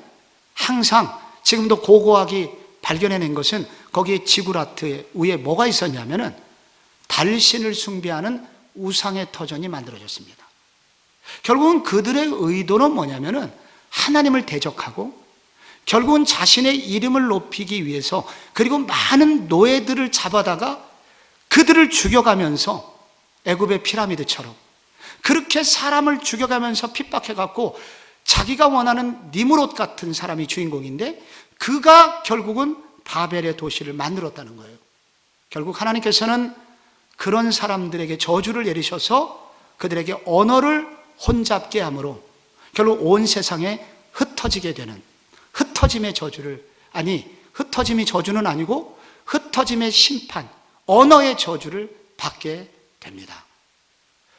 항상 지금도 고고학이 발견해낸 것은 거기에 지구라트 위에 뭐가 있었냐면은 달신을 숭배하는 우상의 터전이 만들어졌습니다. 결국은 그들의 의도는 뭐냐면은 하나님을 대적하고 결국은 자신의 이름을 높이기 위해서 그리고 많은 노예들을 잡아다가 그들을 죽여가면서 애굽의 피라미드처럼 그렇게 사람을 죽여가면서 핍박해갖고 자기가 원하는 니므롯 같은 사람이 주인공인데 그가 결국은 바벨의 도시를 만들었다는 거예요. 결국 하나님께서는 그런 사람들에게 저주를 내리셔서 그들에게 언어를 혼잡게 함으로 결국 온 세상에 흩어지게 되는 흩어짐의 저주를, 아니 흩어짐이 저주는 아니고 흩어짐의 심판, 언어의 저주를 받게 됩니다.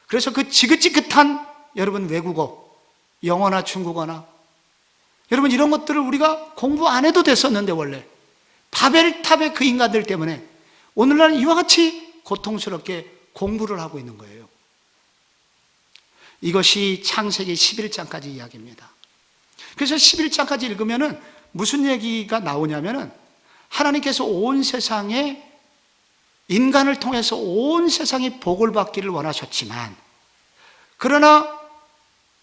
그래서 그 지긋지긋한 여러분 외국어, 영어나 중국어나 여러분 이런 것들을 우리가 공부 안 해도 됐었는데 원래 바벨탑의 그 인간들 때문에 오늘날 이와 같이 고통스럽게 공부를 하고 있는 거예요. 이것이 창세기 11장까지 이야기입니다. 그래서 11장까지 읽으면은 무슨 얘기가 나오냐면은 하나님께서 온 세상에 인간을 통해서 온 세상이 복을 받기를 원하셨지만 그러나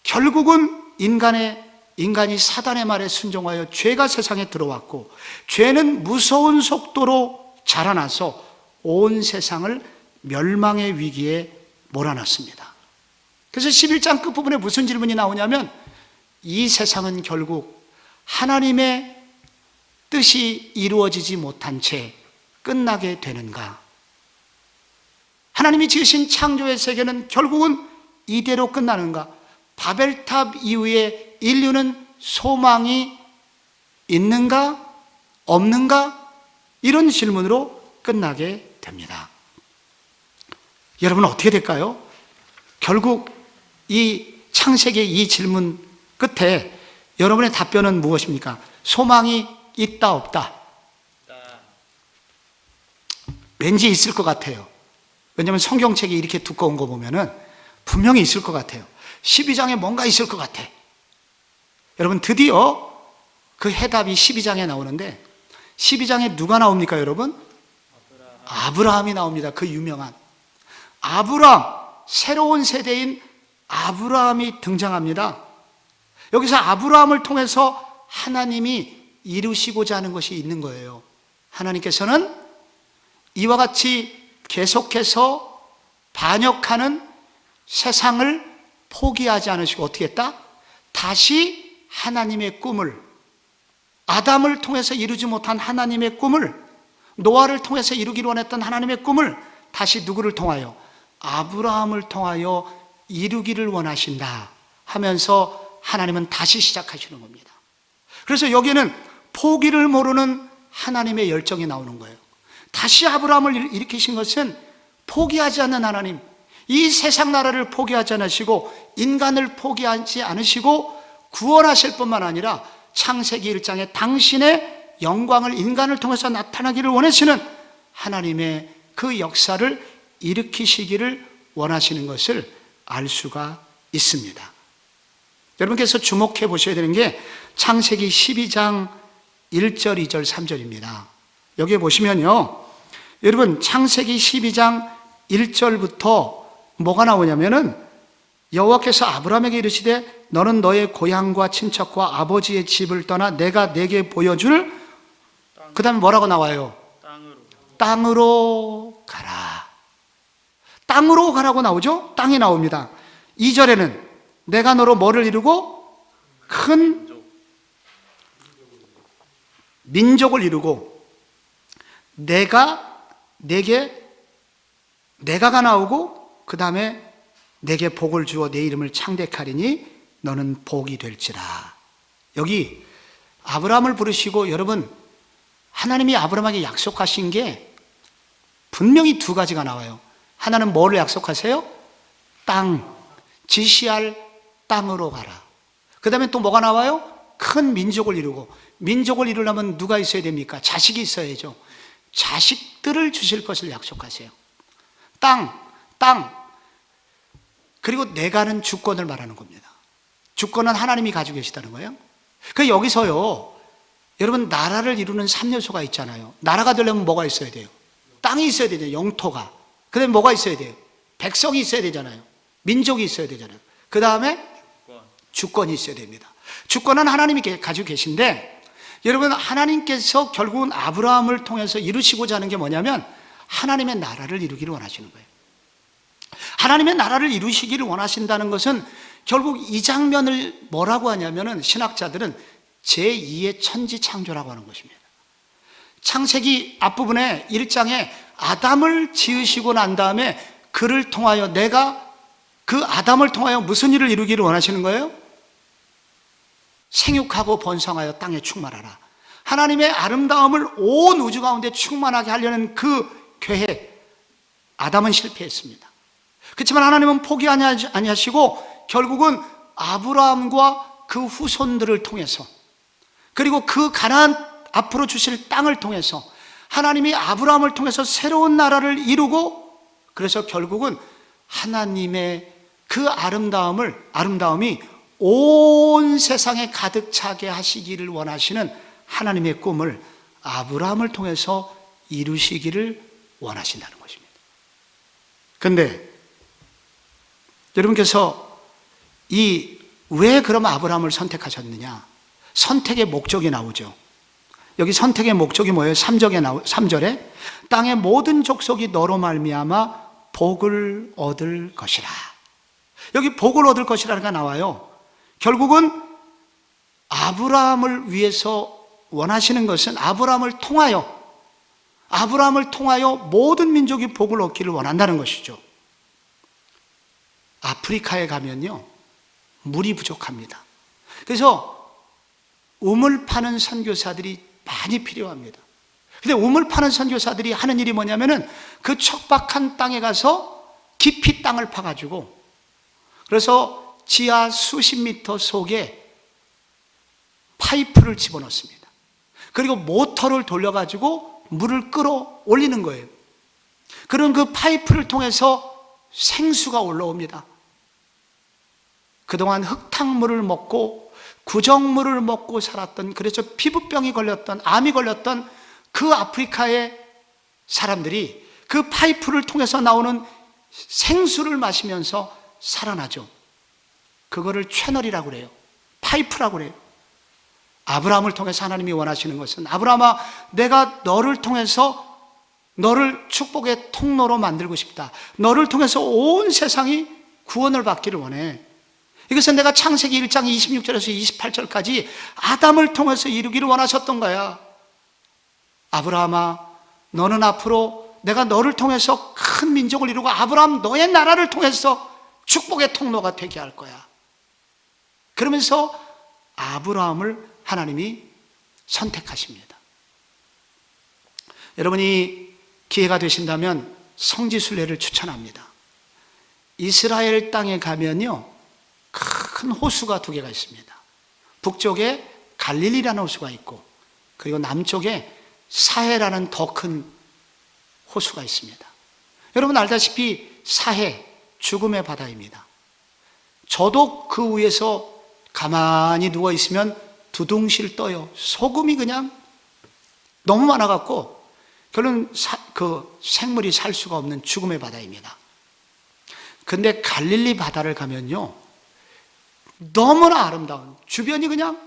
결국은 인간이 사단의 말에 순종하여 죄가 세상에 들어왔고 죄는 무서운 속도로 자라나서 온 세상을 멸망의 위기에 몰아넣습니다. 그래서 11장 끝부분에 무슨 질문이 나오냐면 이 세상은 결국 하나님의 뜻이 이루어지지 못한 채 끝나게 되는가? 하나님이 지으신 창조의 세계는 결국은 이대로 끝나는가? 바벨탑 이후에 인류는 소망이 있는가? 없는가? 이런 질문으로 끝나게 됩니다. 여러분 어떻게 될까요? 결국 이 창세기의 이 질문 끝에 여러분의 답변은 무엇입니까? 소망이 있다 없다? 왠지 있을 것 같아요. 왜냐하면 성경책이 이렇게 두꺼운 거 보면은 분명히 있을 것 같아요. 12장에 뭔가 있을 것 같아. 여러분 드디어 그 해답이 12장에 나오는데 12장에 누가 나옵니까 여러분? 아브라함이 나옵니다. 그 유명한 아브라함, 새로운 세대인 아브라함이 등장합니다. 여기서 아브라함을 통해서 하나님이 이루시고자 하는 것이 있는 거예요. 하나님께서는 이와 같이 계속해서 반역하는 세상을 포기하지 않으시고 어떻게 했다? 다시 하나님의 꿈을, 아담을 통해서 이루지 못한 하나님의 꿈을, 노아를 통해서 이루기를 원했던 하나님의 꿈을 다시 누구를 통하여? 아브라함을 통하여 이루기를 원하신다 하면서 하나님은 다시 시작하시는 겁니다. 그래서 여기에는 포기를 모르는 하나님의 열정이 나오는 거예요. 다시 아브라함을 일으키신 것은 포기하지 않는 하나님, 이 세상 나라를 포기하지 않으시고 인간을 포기하지 않으시고 구원하실 뿐만 아니라 창세기 1장에 당신의 영광을 인간을 통해서 나타나기를 원하시는 하나님의 그 역사를 일으키시기를 원하시는 것을 알 수가 있습니다. 여러분께서 주목해 보셔야 되는 게 창세기 12장 1절, 2절, 3절입니다. 여기에 보시면요, 여러분 창세기 12장 1절부터 뭐가 나오냐면은 여호와께서 아브라함에게 이르시되 너는 너의 고향과 친척과 아버지의 집을 떠나 내가 내게 보여줄, 그 다음에 뭐라고 나와요? 땅으로 가라. 땅으로 가라고 나오죠? 땅이 나옵니다. 2절에는 내가 너로 뭐를 이루고 큰 민족을 이루고, 내가가 나오고 그 다음에 내게 복을 주어 내 이름을 창대하리니 너는 복이 될지라. 여기 아브라함을 부르시고, 여러분 하나님이 아브라함에게 약속하신 게 분명히 두 가지가 나와요. 하나는 뭐를 약속하세요? 땅, 지시할 땅으로 가라. 그 다음에 또 뭐가 나와요? 큰 민족을 이루고, 민족을 이루려면 누가 있어야 됩니까? 자식이 있어야죠. 자식들을 주실 것을 약속하세요. 땅, 그리고 내가는 주권을 말하는 겁니다. 주권은 하나님이 가지고 계시다는 거예요. 그 여기서요, 여러분 나라를 이루는 3요소가 있잖아요. 나라가 되려면 뭐가 있어야 돼요? 땅이 있어야 되죠. 영토가. 그 다음에 뭐가 있어야 돼요? 백성이 있어야 되잖아요. 민족이 있어야 되잖아요. 그 다음에 주권이 있어야 됩니다. 주권은 하나님이 가지고 계신데, 여러분 하나님께서 결국은 아브라함을 통해서 이루시고자 하는 게 뭐냐면 하나님의 나라를 이루기를 원하시는 거예요. 하나님의 나라를 이루시기를 원하신다는 것은 결국 이 장면을 뭐라고 하냐면은 신학자들은 제2의 천지창조라고 하는 것입니다. 창세기 앞부분에 1장에 아담을 지으시고 난 다음에 그를 통하여 내가 그 아담을 통하여 무슨 일을 이루기를 원하시는 거예요? 생육하고 번성하여 땅에 충만하라. 하나님의 아름다움을 온 우주 가운데 충만하게 하려는 그 계획, 아담은 실패했습니다. 그렇지만 하나님은 포기 아니하시고 결국은 아브라함과 그 후손들을 통해서, 그리고 그 가나안 앞으로 주실 땅을 통해서 하나님이 아브라함을 통해서 새로운 나라를 이루고, 그래서 결국은 하나님의 그 아름다움이 온 세상에 가득 차게 하시기를 원하시는 하나님의 꿈을 아브라함을 통해서 이루시기를 원하신다는 것입니다. 그런데 여러분께서 왜 그럼 아브라함을 선택하셨느냐? 선택의 목적이 나오죠. 여기 선택의 목적이 뭐예요? 3절에 땅의 모든 족속이 너로 말미암아 복을 얻을 것이라. 여기 복을 얻을 것이라가 나와요. 결국은 아브라함을 위해서 원하시는 것은 아브라함을 통하여 모든 민족이 복을 얻기를 원한다는 것이죠. 아프리카에 가면요, 물이 부족합니다. 그래서 우물 파는 선교사들이 많이 필요합니다. 근데 우물 파는 선교사들이 하는 일이 뭐냐면은 그 척박한 땅에 가서 깊이 땅을 파가지고, 그래서 지하 수십 미터 속에 파이프를 집어넣습니다. 그리고 모터를 돌려가지고 물을 끌어올리는 거예요. 그런 그 파이프를 통해서 생수가 올라옵니다. 그동안 흙탕물을 먹고 구정물을 먹고 살았던, 그래서 피부병이 걸렸던, 암이 걸렸던 그 아프리카의 사람들이 그 파이프를 통해서 나오는 생수를 마시면서 살아나죠. 그거를 채널이라고 그래요. 파이프라고 그래요. 아브라함을 통해서 하나님이 원하시는 것은, 아브라함아, 내가 너를 통해서 너를 축복의 통로로 만들고 싶다. 너를 통해서 온 세상이 구원을 받기를 원해. 이것은 내가 창세기 1장 26절에서 28절까지 아담을 통해서 이루기를 원하셨던 거야. 아브라함아, 너는 앞으로 내가 너를 통해서 큰 민족을 이루고 아브라함 너의 나라를 통해서 축복의 통로가 되게 할 거야. 그러면서 아브라함을 하나님이 선택하십니다. 여러분이 기회가 되신다면 성지순례를 추천합니다. 이스라엘 땅에 가면요, 큰 호수가 두 개가 있습니다. 북쪽에 갈릴리라는 호수가 있고, 그리고 남쪽에 사해라는 더 큰 호수가 있습니다. 여러분 알다시피 사해, 죽음의 바다입니다. 저도 그 위에서 가만히 누워 있으면 두둥실 떠요. 소금이 그냥 너무 많아갖고 결론 그 생물이 살 수가 없는 죽음의 바다입니다. 근데 갈릴리 바다를 가면요, 너무나 아름다운, 주변이 그냥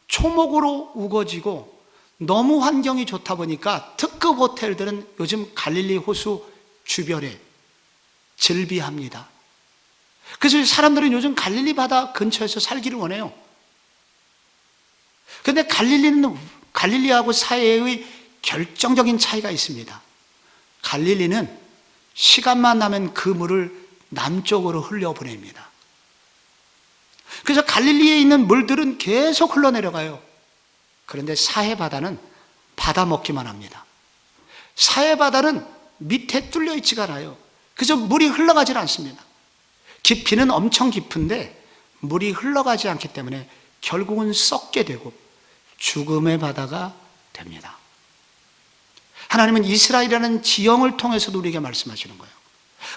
초목으로 우거지고 너무 환경이 좋다 보니까 특급 호텔들은 요즘 갈릴리 호수 주변에 즐비합니다. 그래서 사람들은 요즘 갈릴리 바다 근처에서 살기를 원해요. 그런데 갈릴리하고 사해의 결정적인 차이가 있습니다. 갈릴리는 시간만 나면 그 물을 남쪽으로 흘려보냅니다. 그래서 갈릴리에 있는 물들은 계속 흘러내려가요. 그런데 사해 바다는 받아 먹기만 합니다. 사해 바다는 밑에 뚫려 있지가 않아요. 그래서 물이 흘러가질 않습니다. 깊이는 엄청 깊은데 물이 흘러가지 않기 때문에 결국은 썩게 되고 죽음의 바다가 됩니다. 하나님은 이스라엘이라는 지형을 통해서도 우리에게 말씀하시는 거예요.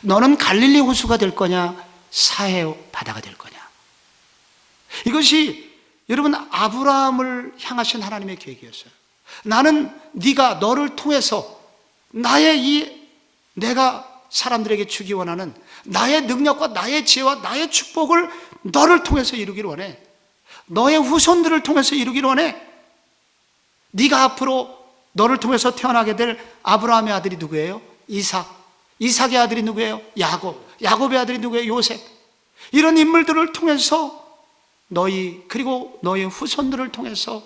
너는 갈릴리 호수가 될 거냐, 사해 바다가 될 거냐. 이것이 여러분 아브라함을 향하신 하나님의 계획이었어요. 나는 너를 통해서 내가 사람들에게 주기 원하는 나의 능력과 나의 지혜와 나의 축복을 너를 통해서 이루기를 원해. 너의 후손들을 통해서 이루기를 원해. 네가 앞으로 너를 통해서 태어나게 될 아브라함의 아들이 누구예요? 이삭의 아들이 누구예요? 야곱의 아들이 누구예요? 요셉. 이런 인물들을 통해서 그리고 너의 후손들을 통해서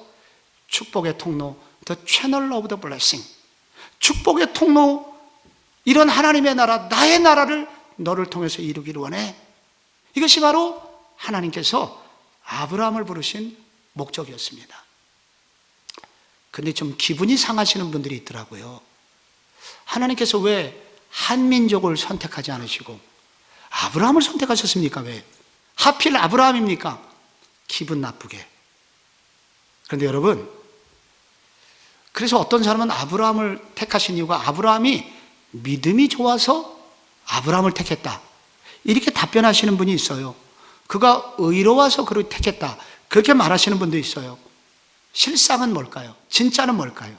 축복의 통로, The Channel of the Blessing, 축복의 통로, 이런 하나님의 나라, 나의 나라를 너를 통해서 이루기를 원해. 이것이 바로 하나님께서 아브라함을 부르신 목적이었습니다. 근데 좀 기분이 상하시는 분들이 있더라고요. 하나님께서 왜 한민족을 선택하지 않으시고 아브라함을 선택하셨습니까? 왜? 하필 아브라함입니까? 기분 나쁘게. 그런데 여러분, 그래서 어떤 사람은 아브라함을 택하신 이유가 아브라함이 믿음이 좋아서 아브라함을 택했다, 이렇게 답변하시는 분이 있어요. 그가 의로워서 그를 택했다, 그렇게 말하시는 분도 있어요. 실상은 뭘까요? 진짜는 뭘까요?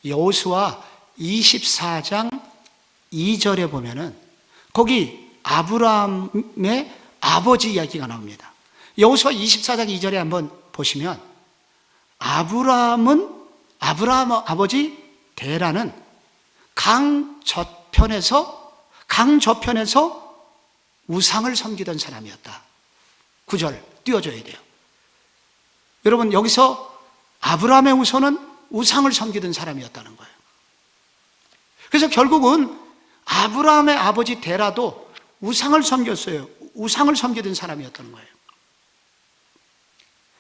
여호수아 24장 2절에 보면은 거기 아브라함의 아버지 이야기가 나옵니다. 여호수아 24장 2절에 한번 보시면 아브라함 아버지 데라는 강 저편에서 우상을 섬기던 사람이었다. 9절 띄워줘야 돼요. 여러분, 여기서 아브라함의 후손은 우상을 섬기던 사람이었다는 거예요. 그래서 결국은 아브라함의 아버지 데라도 우상을 섬겼어요. 우상을 섬기던 사람이었다는 거예요.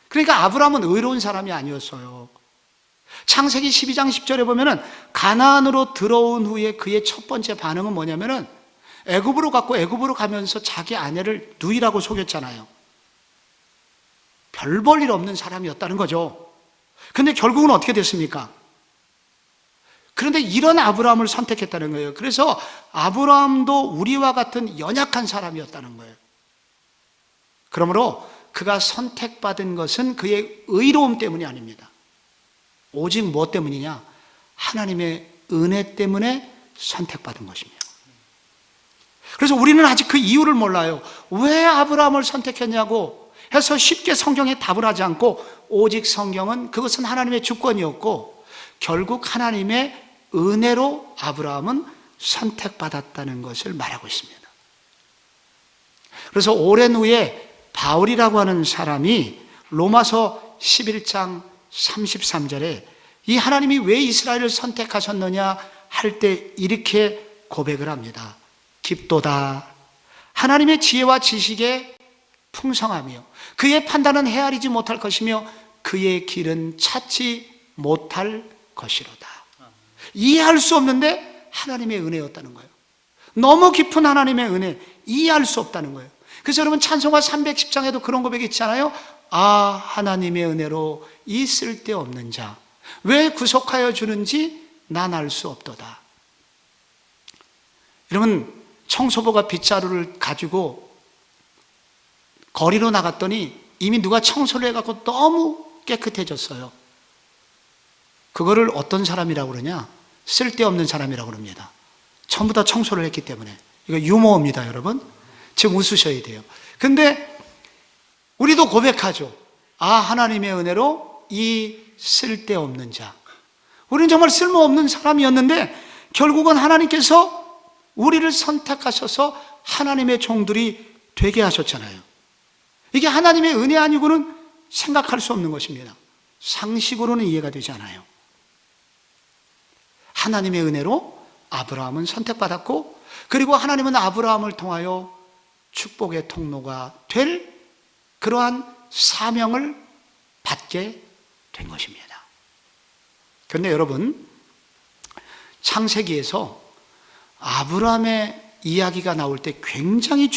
그러니까 아브라함은 의로운 사람이 아니었어요. 창세기 12장 10절에 보면은 가나안으로 들어온 후에 그의 첫 번째 반응은 뭐냐면은 애굽으로 가면서 자기 아내를 누이라고 속였잖아요. 별 볼 일 없는 사람이었다는 거죠. 근데 결국은 어떻게 됐습니까? 그런데 이런 아브라함을 선택했다는 거예요. 그래서 아브라함도 우리와 같은 연약한 사람이었다는 거예요. 그러므로 그가 선택받은 것은 그의 의로움 때문이 아닙니다. 오직 무엇 때문이냐? 하나님의 은혜 때문에 선택받은 것입니다. 그래서 우리는 아직 그 이유를 몰라요. 왜 아브라함을 선택했냐고 해서 쉽게 성경에 답을 하지 않고, 오직 성경은 그것은 하나님의 주권이었고 결국 하나님의 은혜로 아브라함은 선택받았다는 것을 말하고 있습니다. 그래서 오랜 후에 바울이라고 하는 사람이 로마서 11장 33절에 이 하나님이 왜 이스라엘을 선택하셨느냐 할 때 이렇게 고백을 합니다. 깊도다 하나님의 지혜와 지식의 풍성하며 그의 판단은 헤아리지 못할 것이며 그의 길은 찾지 못할 것이로다. 이해할 수 없는데 하나님의 은혜였다는 거예요. 너무 깊은 하나님의 은혜, 이해할 수 없다는 거예요. 그래서 여러분 찬송가 310장에도 그런 고백이 있잖아요. 아, 하나님의 은혜로 이 쓸데없는 자 왜 구속하여 주는지 난 알 수 없도다. 여러분, 청소부가 빗자루를 가지고 거리로 나갔더니 이미 누가 청소를 해갖고 너무 깨끗해졌어요. 그거를 어떤 사람이라고 그러냐? 쓸데없는 사람이라고 그럽니다. 전부 다 청소를 했기 때문에. 이거 유머입니다, 여러분. 지금 웃으셔야 돼요. 근데 우리도 고백하죠. 하나님의 은혜로 이 쓸데없는 자. 우리는 정말 쓸모없는 사람이었는데 결국은 하나님께서 우리를 선택하셔서 하나님의 종들이 되게 하셨잖아요. 이게 하나님의 은혜 아니고는 생각할 수 없는 것입니다. 상식으로는 이해가 되지 않아요. 하나님의 은혜로 아브라함은 선택받았고, 그리고 하나님은 아브라함을 통하여 축복의 통로가 될 그러한 사명을 받게 된 것입니다. 그런데 여러분, 창세기에서 아브라함의 이야기가 나올 때 굉장히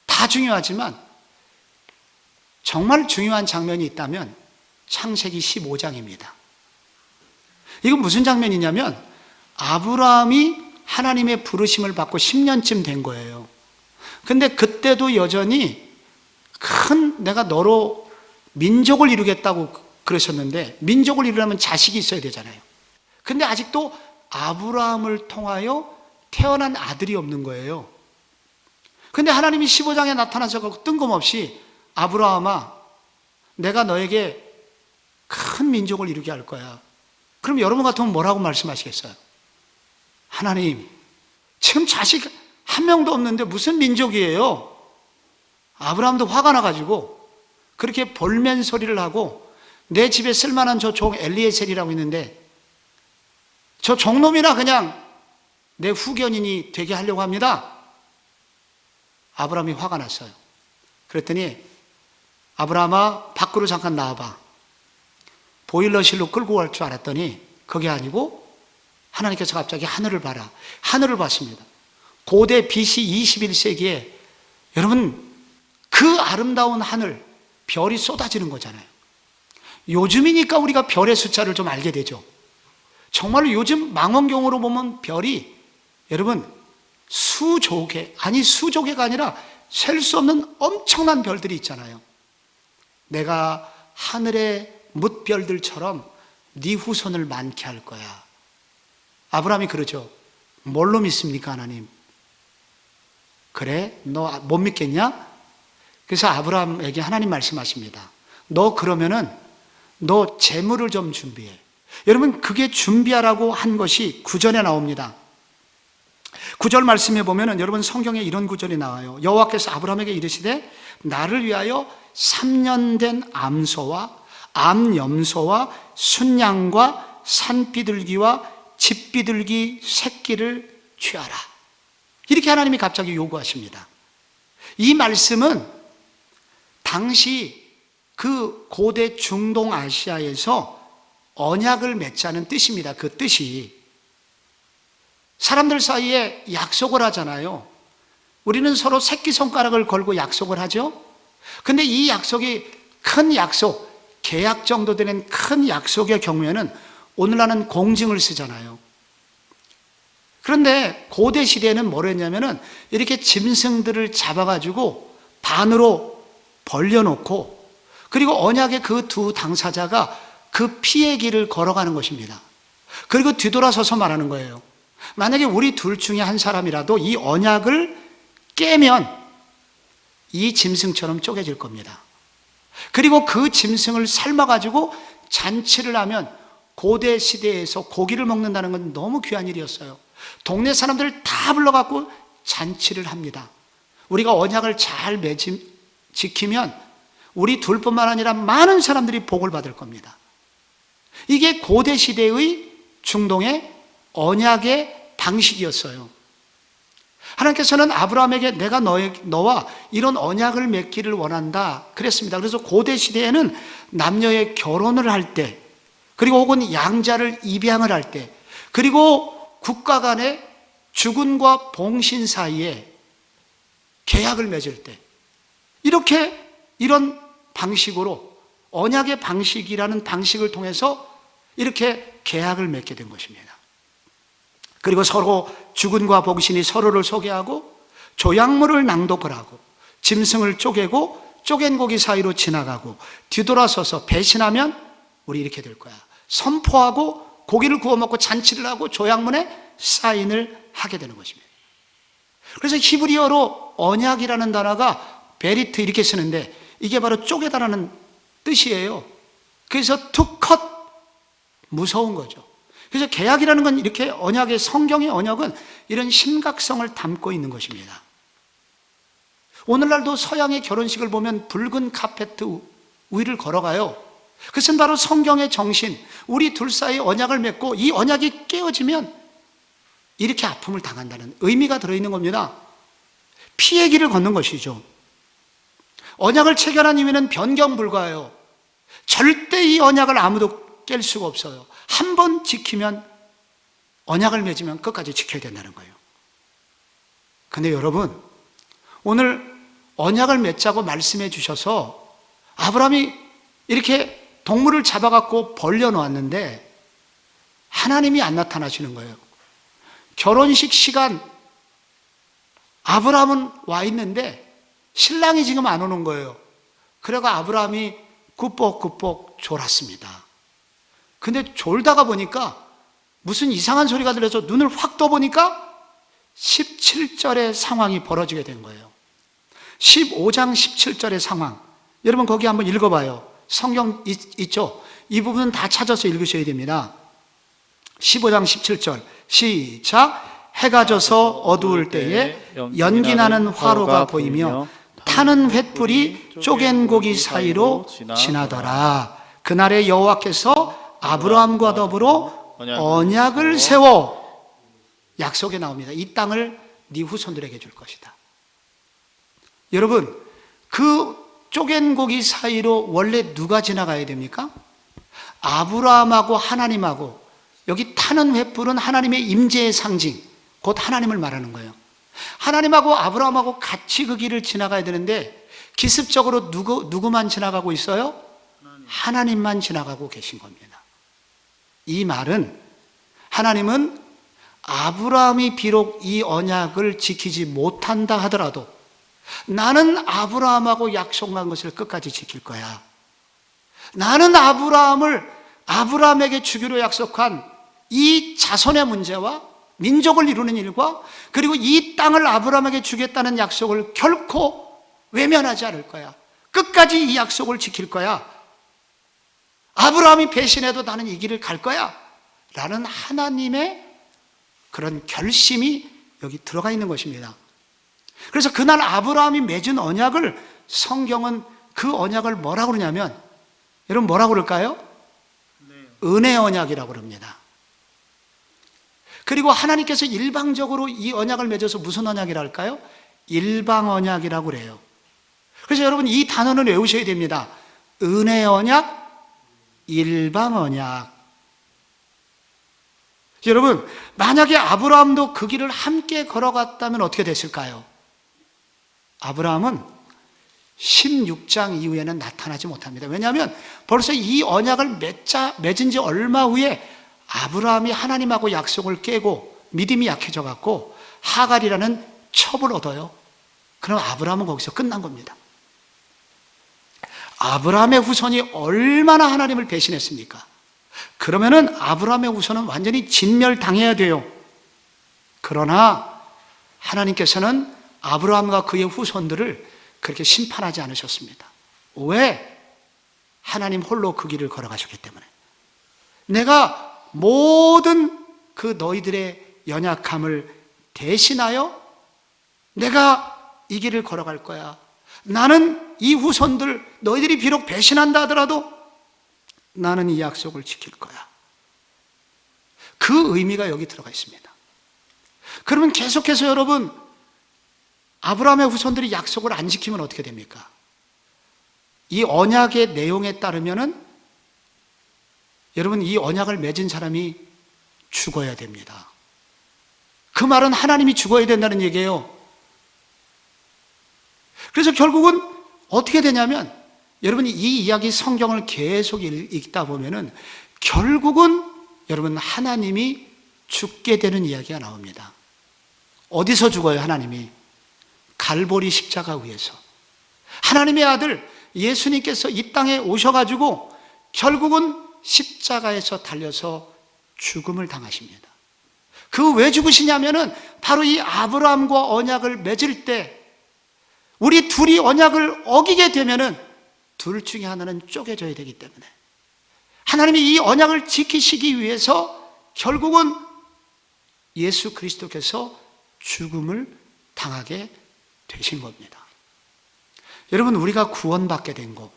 다 중요하지만 정말 중요한 장면이 있다면 창세기 15장입니다. 이건 무슨 장면이냐면 아브라함이 하나님의 부르심을 받고 10년쯤 된 거예요. 근데 그때도 여전히 내가 너로 민족을 이루겠다고 그러셨는데, 민족을 이루려면 자식이 있어야 되잖아요. 근데 아직도 아브라함을 통하여 태어난 아들이 없는 거예요. 근데 하나님이 15장에 나타나셔서 뜬금없이 아브라함아, 내가 너에게 큰 민족을 이루게 할 거야. 그럼 여러분 같으면 뭐라고 말씀하시겠어요? 하나님, 지금 자식 한 명도 없는데 무슨 민족이에요? 아브라함도 화가 나가지고 그렇게 볼멘 소리를 하고, 내 집에 쓸만한 저 종 엘리에셀이라고 있는데 저 종놈이나 그냥 내 후견인이 되게 하려고 합니다. 아브라함이 화가 났어요. 그랬더니 아브라함아, 밖으로 잠깐 나와봐. 보일러실로 끌고 갈 줄 알았더니 그게 아니고 하나님께서 갑자기 하늘을 봐라. 하늘을 봤습니다. 고대 BC 21세기에 여러분, 그 아름다운 하늘, 별이 쏟아지는 거잖아요. 요즘이니까 우리가 별의 숫자를 좀 알게 되죠. 정말로 요즘 망원경으로 보면 별이 여러분 수조 개가 아니라 셀 수 없는 엄청난 별들이 있잖아요. 내가 하늘의 뭇별들처럼 네 후손을 많게 할 거야. 아브라함이 그러죠. 뭘로 믿습니까, 하나님? 그래? 너 못 믿겠냐? 그래서 아브라함에게 하나님 말씀하십니다. 너 그러면은 너 재물을 좀 준비해. 여러분, 그게 준비하라고 한 것이 9절에 나옵니다. 9절 말씀에 보면은 여러분, 성경에 이런 구절이 나와요. 여호와께서 아브라함에게 이르시되 나를 위하여 3년 된 암소와 암염소와 순양과 산비둘기와 집비둘기 새끼를 취하라. 이렇게 하나님이 갑자기 요구하십니다. 이 말씀은 당시 그 고대 중동 아시아에서 언약을 맺자는 뜻입니다. 그 뜻이 사람들 사이에 약속을 하잖아요. 우리는 서로 새끼손가락을 걸고 약속을 하죠. 근데 이 약속이 큰 약속, 계약 정도 되는 큰 약속의 경우에는 오늘날은 공증을 쓰잖아요. 그런데 고대 시대에는 뭘 했냐면은 이렇게 짐승들을 잡아가지고 반으로 벌려놓고, 그리고 언약의 그 두 당사자가 그 피의 길을 걸어가는 것입니다. 그리고 뒤돌아서서 말하는 거예요. 만약에 우리 둘 중에 한 사람이라도 이 언약을 깨면 이 짐승처럼 쪼개질 겁니다. 그리고 그 짐승을 삶아가지고 잔치를 하면, 고대 시대에서 고기를 먹는다는 건 너무 귀한 일이었어요. 동네 사람들을 다 불러갖고 잔치를 합니다. 우리가 언약을 잘 지키면 우리 둘뿐만 아니라 많은 사람들이 복을 받을 겁니다. 이게 고대 시대의 중동의 언약의 방식이었어요. 하나님께서는 아브라함에게 내가 너와 이런 언약을 맺기를 원한다 그랬습니다. 그래서 고대 시대에는 남녀의 결혼을 할 때, 그리고 혹은 양자를 입양을 할 때, 그리고 국가 간의 주군과 봉신 사이에 계약을 맺을 때, 이런 방식으로, 언약의 방식이라는 방식을 통해서 이렇게 계약을 맺게 된 것입니다. 그리고 서로 주군과 봉신이 서로를 소개하고, 조약물을 낭독을 하고, 짐승을 쪼개고 쪼갠 고기 사이로 지나가고 뒤돌아서서 배신하면 우리 이렇게 될 거야. 선포하고 고기를 구워 먹고 잔치를 하고 조약문에 사인을 하게 되는 것입니다. 그래서 히브리어로 언약이라는 단어가 베리트 이렇게 쓰는데 이게 바로 쪼개다라는 뜻이에요. 그래서 to cut, 무서운 거죠. 그래서 계약이라는 건 이렇게 언약의, 성경의 언약은 이런 심각성을 담고 있는 것입니다. 오늘날도 서양의 결혼식을 보면 붉은 카페트 위를 걸어가요. 그것은 바로 성경의 정신, 우리 둘 사이 언약을 맺고 이 언약이 깨어지면 이렇게 아픔을 당한다는 의미가 들어있는 겁니다. 피의 길을 걷는 것이죠. 언약을 체결한 이유는 변경 불가해요. 절대 이 언약을 아무도 깰 수가 없어요. 한 번 지키면, 언약을 맺으면 끝까지 지켜야 된다는 거예요. 근데 여러분, 오늘 언약을 맺자고 말씀해 주셔서 아브라함이 이렇게 동물을 잡아갖고 벌려놓았는데 하나님이 안 나타나시는 거예요. 결혼식 시간, 아브라함은 와 있는데 신랑이 지금 안 오는 거예요. 그래서 아브라함이 꾸벅꾸벅 졸았습니다. 근데 졸다가 보니까 무슨 이상한 소리가 들려서 눈을 확 떠보니까 17절의 상황이 벌어지게 된 거예요. 15장 17절의 상황. 여러분 거기 한번 읽어봐요. 성경 있죠? 이 부분은 다 찾아서 읽으셔야 됩니다. 15장 17절 시작. 해가 져서 어두울 때에 연기나는 화로가 보이며 타는 횃불이 쪼갠 고기 사이로 지나더라. 그날에 여호와께서 아브라함과 더불어 언약을 세워, 약속에 나옵니다. 이 땅을 네 후손들에게 줄 것이다. 여러분, 그 쪼갠 고기 사이로 원래 누가 지나가야 됩니까? 아브라함하고 하나님하고, 여기 타는 횃불은 하나님의 임재의 상징, 곧 하나님을 말하는 거예요. 하나님하고 아브라함하고 같이 그 길을 지나가야 되는데 기습적으로 누구만 지나가고 있어요? 하나님만 지나가고 계신 겁니다. 이 말은 하나님은 아브라함이 비록 이 언약을 지키지 못한다 하더라도 나는 아브라함하고 약속한 것을 끝까지 지킬 거야. 나는 아브라함에게 주기로 약속한 이 자손의 문제와 민족을 이루는 일과 그리고 이 땅을 아브라함에게 주겠다는 약속을 결코 외면하지 않을 거야. 끝까지 이 약속을 지킬 거야. 아브라함이 배신해도 나는 이 길을 갈 거야 라는 하나님의 그런 결심이 여기 들어가 있는 것입니다. 그래서 그날 아브라함이 맺은 언약을 성경은 그 언약을 뭐라고 그러냐면, 여러분 뭐라고 그럴까요? 은혜 언약이라고 그럽니다. 그리고 하나님께서 일방적으로 이 언약을 맺어서 무슨 언약이라 할까요? 일방 언약이라고 그래요. 그래서 여러분 이 단어는 외우셔야 됩니다. 은혜 언약, 일방 언약. 여러분, 만약에 아브라함도 그 길을 함께 걸어갔다면 어떻게 됐을까요? 아브라함은 16장 이후에는 나타나지 못합니다. 왜냐하면 벌써 이 언약을 맺은 지 얼마 후에 아브라함이 하나님하고 약속을 깨고 믿음이 약해져 갖고 하갈이라는 첩을 얻어요. 그럼 아브라함은 거기서 끝난 겁니다. 아브라함의 후손이 얼마나 하나님을 배신했습니까? 그러면은 아브라함의 후손은 완전히 진멸당해야 돼요. 그러나 하나님께서는 아브라함과 그의 후손들을 그렇게 심판하지 않으셨습니다. 왜? 하나님 홀로 그 길을 걸어가셨기 때문에. 내가 모든 그 너희들의 연약함을 대신하여 내가 이 길을 걸어갈 거야. 나는 이 후손들, 너희들이 비록 배신한다 하더라도 나는 이 약속을 지킬 거야. 그 의미가 여기 들어가 있습니다. 그러면 계속해서 여러분, 아브라함의 후손들이 약속을 안 지키면 어떻게 됩니까? 이 언약의 내용에 따르면은 여러분 이 언약을 맺은 사람이 죽어야 됩니다. 그 말은 하나님이 죽어야 된다는 얘기예요. 그래서 결국은 어떻게 되냐면, 여러분이 이 이야기 성경을 계속 읽다 보면은 결국은 여러분 하나님이 죽게 되는 이야기가 나옵니다. 어디서 죽어요? 하나님이 갈보리 십자가 위에서. 하나님의 아들 예수님께서 이 땅에 오셔가지고 결국은 십자가에서 달려서 죽음을 당하십니다. 그 왜 죽으시냐면은 바로 이 아브라함과 언약을 맺을 때 우리 둘이 언약을 어기게 되면은 둘 중에 하나는 쪼개져야 되기 때문에 하나님이 이 언약을 지키시기 위해서 결국은 예수 그리스도께서 죽음을 당하게 되신 겁니다. 여러분, 우리가 구원받게 된 것,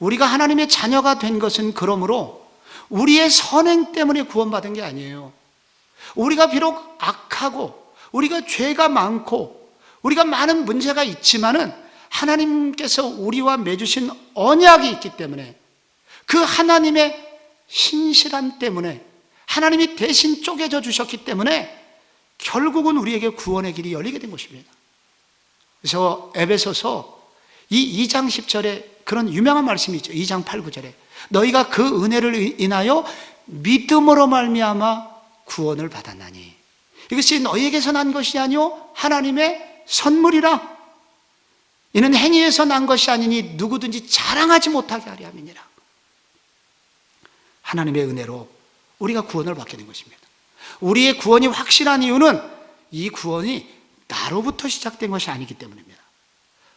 우리가 하나님의 자녀가 된 것은 그러므로 우리의 선행 때문에 구원받은 게 아니에요. 우리가 비록 악하고 우리가 죄가 많고 우리가 많은 문제가 있지만은 하나님께서 우리와 맺으신 언약이 있기 때문에 그 하나님의 신실함 때문에 하나님이 대신 쪼개져 주셨기 때문에 결국은 우리에게 구원의 길이 열리게 된 것입니다. 그래서 에베소서 이 2장 10절에 그런 유명한 말씀이 있죠. 2장 8, 9절에 너희가 그 은혜를 인하여 믿음으로 말미암아 구원을 받았나니 이것이 너희에게서 난 것이 아니요 하나님의 선물이라. 이는 행위에서 난 것이 아니니 누구든지 자랑하지 못하게 하려 함이니라. 하나님의 은혜로 우리가 구원을 받게 된 것입니다. 우리의 구원이 확실한 이유는 이 구원이 나로부터 시작된 것이 아니기 때문입니다.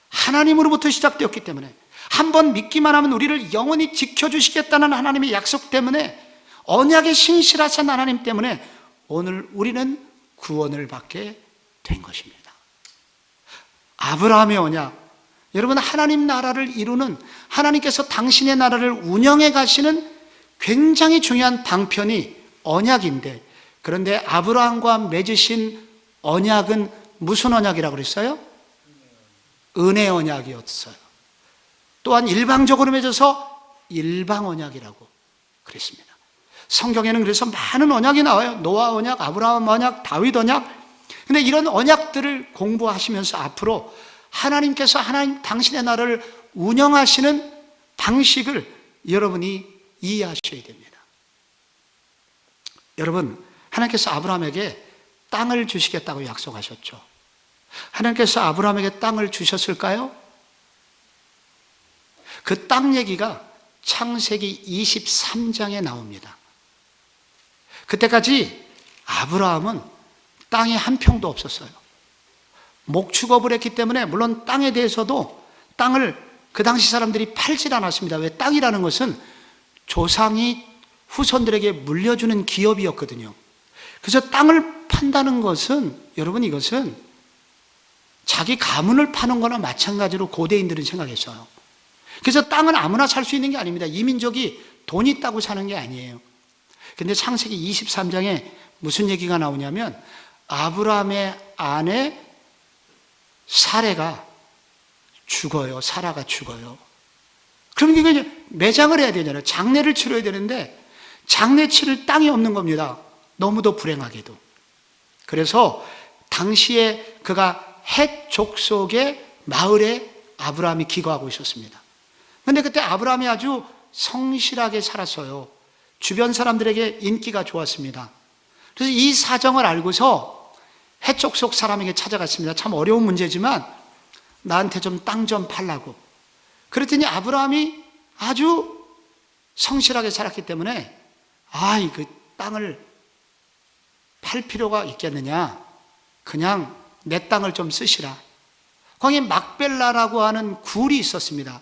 하나님으로부터 시작되었기 때문에 한번 믿기만 하면 우리를 영원히 지켜주시겠다는 하나님의 약속 때문에 언약에 신실하신 하나님 때문에 오늘 우리는 구원을 받게 된 것입니다. 아브라함의 언약, 여러분 하나님 나라를 이루는 하나님께서 당신의 나라를 운영해 가시는 굉장히 중요한 방편이 언약인데 그런데 아브라함과 맺으신 언약은 무슨 언약이라고 그랬어요? 은혜 언약이었어요. 또한 일방적으로 맺어서 일방 언약이라고 그랬습니다. 성경에는 그래서 많은 언약이 나와요. 노아 언약, 아브라함 언약, 다윗 언약. 근데 이런 언약들을 공부하시면서 앞으로 하나님께서 당신의 나라를 운영하시는 방식을 여러분이 이해하셔야 됩니다. 여러분, 하나님께서 아브라함에게 땅을 주시겠다고 약속하셨죠. 하나님께서 아브라함에게 땅을 주셨을까요? 그 땅 얘기가 창세기 23장에 나옵니다. 그때까지 아브라함은 땅이 한 평도 없었어요. 목축업을 했기 때문에 물론 땅에 대해서도 땅을 그 당시 사람들이 팔질 않았습니다. 왜? 땅이라는 것은 조상이 후손들에게 물려주는 기업이었거든요. 그래서 땅을 판다는 것은 여러분 이것은 자기 가문을 파는 거나 마찬가지로 고대인들은 생각했어요. 그래서 땅은 아무나 살 수 있는 게 아닙니다. 이 민족이 돈 있다고 사는 게 아니에요. 근데 창세기 23장에 무슨 얘기가 나오냐면 아브라함의 아내 사레가 죽어요. 사라가 죽어요. 그럼 이거 매장을 해야 되잖아요. 장례를 치러야 되는데 장례 치를 땅이 없는 겁니다. 너무도 불행하게도. 그래서 당시에 그가 헷 족속의 마을에 아브라함이 기거하고 있었습니다. 그런데 그때 아브라함이 아주 성실하게 살았어요. 주변 사람들에게 인기가 좋았습니다. 그래서 이 사정을 알고서 헷 족속 사람에게 찾아갔습니다. 참 어려운 문제지만 나한테 좀 땅 좀 팔라고. 그랬더니 아브라함이 아주 성실하게 살았기 때문에 그 땅을 팔 필요가 있겠느냐. 그냥 내 땅을 좀 쓰시라. 거기에 막벨라라고 하는 굴이 있었습니다.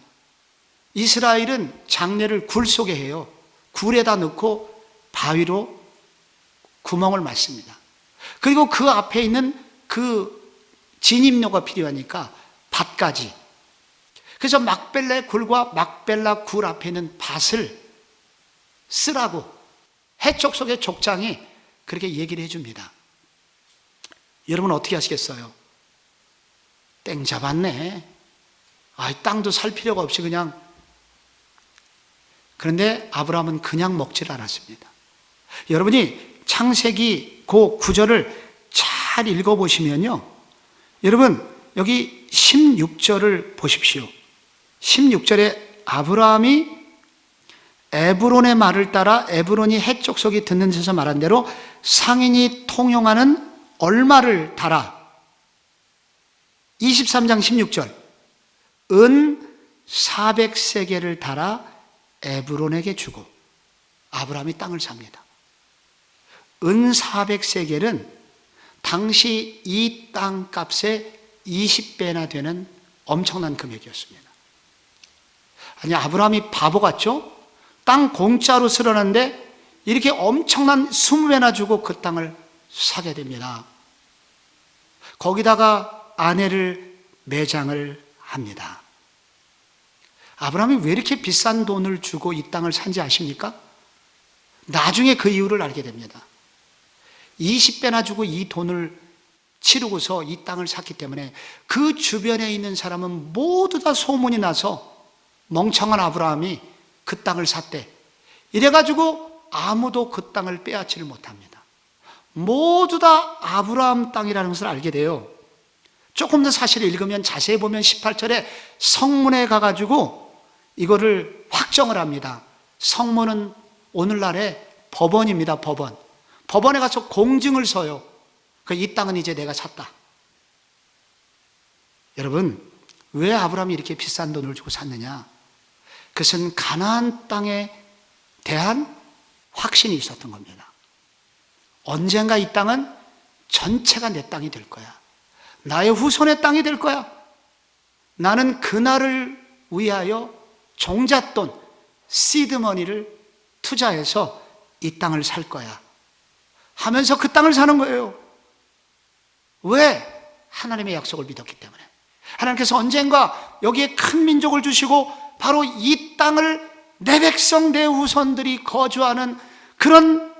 이스라엘은 장례를 굴 속에 해요. 굴에다 넣고 바위로 구멍을 맞습니다. 그리고 그 앞에 있는 그 진입로가 필요하니까 밭까지. 그래서 막벨라 굴과 막벨라 굴 앞에 있는 밭을 쓰라고 해쪽 속의 족장이 그렇게 얘기를 해줍니다. 여러분 어떻게 하시겠어요? 땡 잡았네. 땅도 살 필요가 없이 그냥. 그런데 아브라함은 그냥 먹질 않았습니다. 여러분이 창세기 그 구절을 잘 읽어보시면요. 여러분 여기 16절을 보십시오. 16절에 아브라함이 에브론의 말을 따라 에브론이 헷 족속이 듣는 데서 말한 대로 상인이 통용하는 얼마를 달아. 23장 16절 은 400세겔을 달아 에브론에게 주고 아브라함이 땅을 삽니다. 은 400세겔은 당시 이 땅값의 20배나 되는 엄청난 금액이었습니다. 아니, 아브라함이 바보 같죠? 땅 공짜로 쓸어놨는데 이렇게 엄청난 20배나 주고 그 땅을 사게 됩니다. 거기다가 아내를 매장을 합니다. 아브라함이 왜 이렇게 비싼 돈을 주고 이 땅을 산지 아십니까? 나중에 그 이유를 알게 됩니다. 20배나 주고 이 돈을 치르고서 이 땅을 샀기 때문에 그 주변에 있는 사람은 모두 다 소문이 나서 멍청한 아브라함이 그 땅을 샀대. 이래가지고 아무도 그 땅을 빼앗지를 못합니다. 모두 다 아브라함 땅이라는 것을 알게 돼요. 조금 더 사실을 읽으면 자세히 보면 18절에 성문에 가가지고 이거를 확정을 합니다. 성문은 오늘날의 법원입니다. 법원. 법원에 가서 공증을 서요. 이 땅은 이제 내가 샀다. 여러분, 왜 아브라함이 이렇게 비싼 돈을 주고 샀느냐? 그것은 가나안 땅에 대한 확신이 있었던 겁니다. 언젠가 이 땅은 전체가 내 땅이 될 거야. 나의 후손의 땅이 될 거야. 나는 그날을 위하여 종잣돈, 시드머니를 투자해서 이 땅을 살 거야 하면서 그 땅을 사는 거예요. 왜? 하나님의 약속을 믿었기 때문에. 하나님께서 언젠가 여기에 큰 민족을 주시고 바로 이 땅을 내 백성, 내 후손들이 거주하는 그런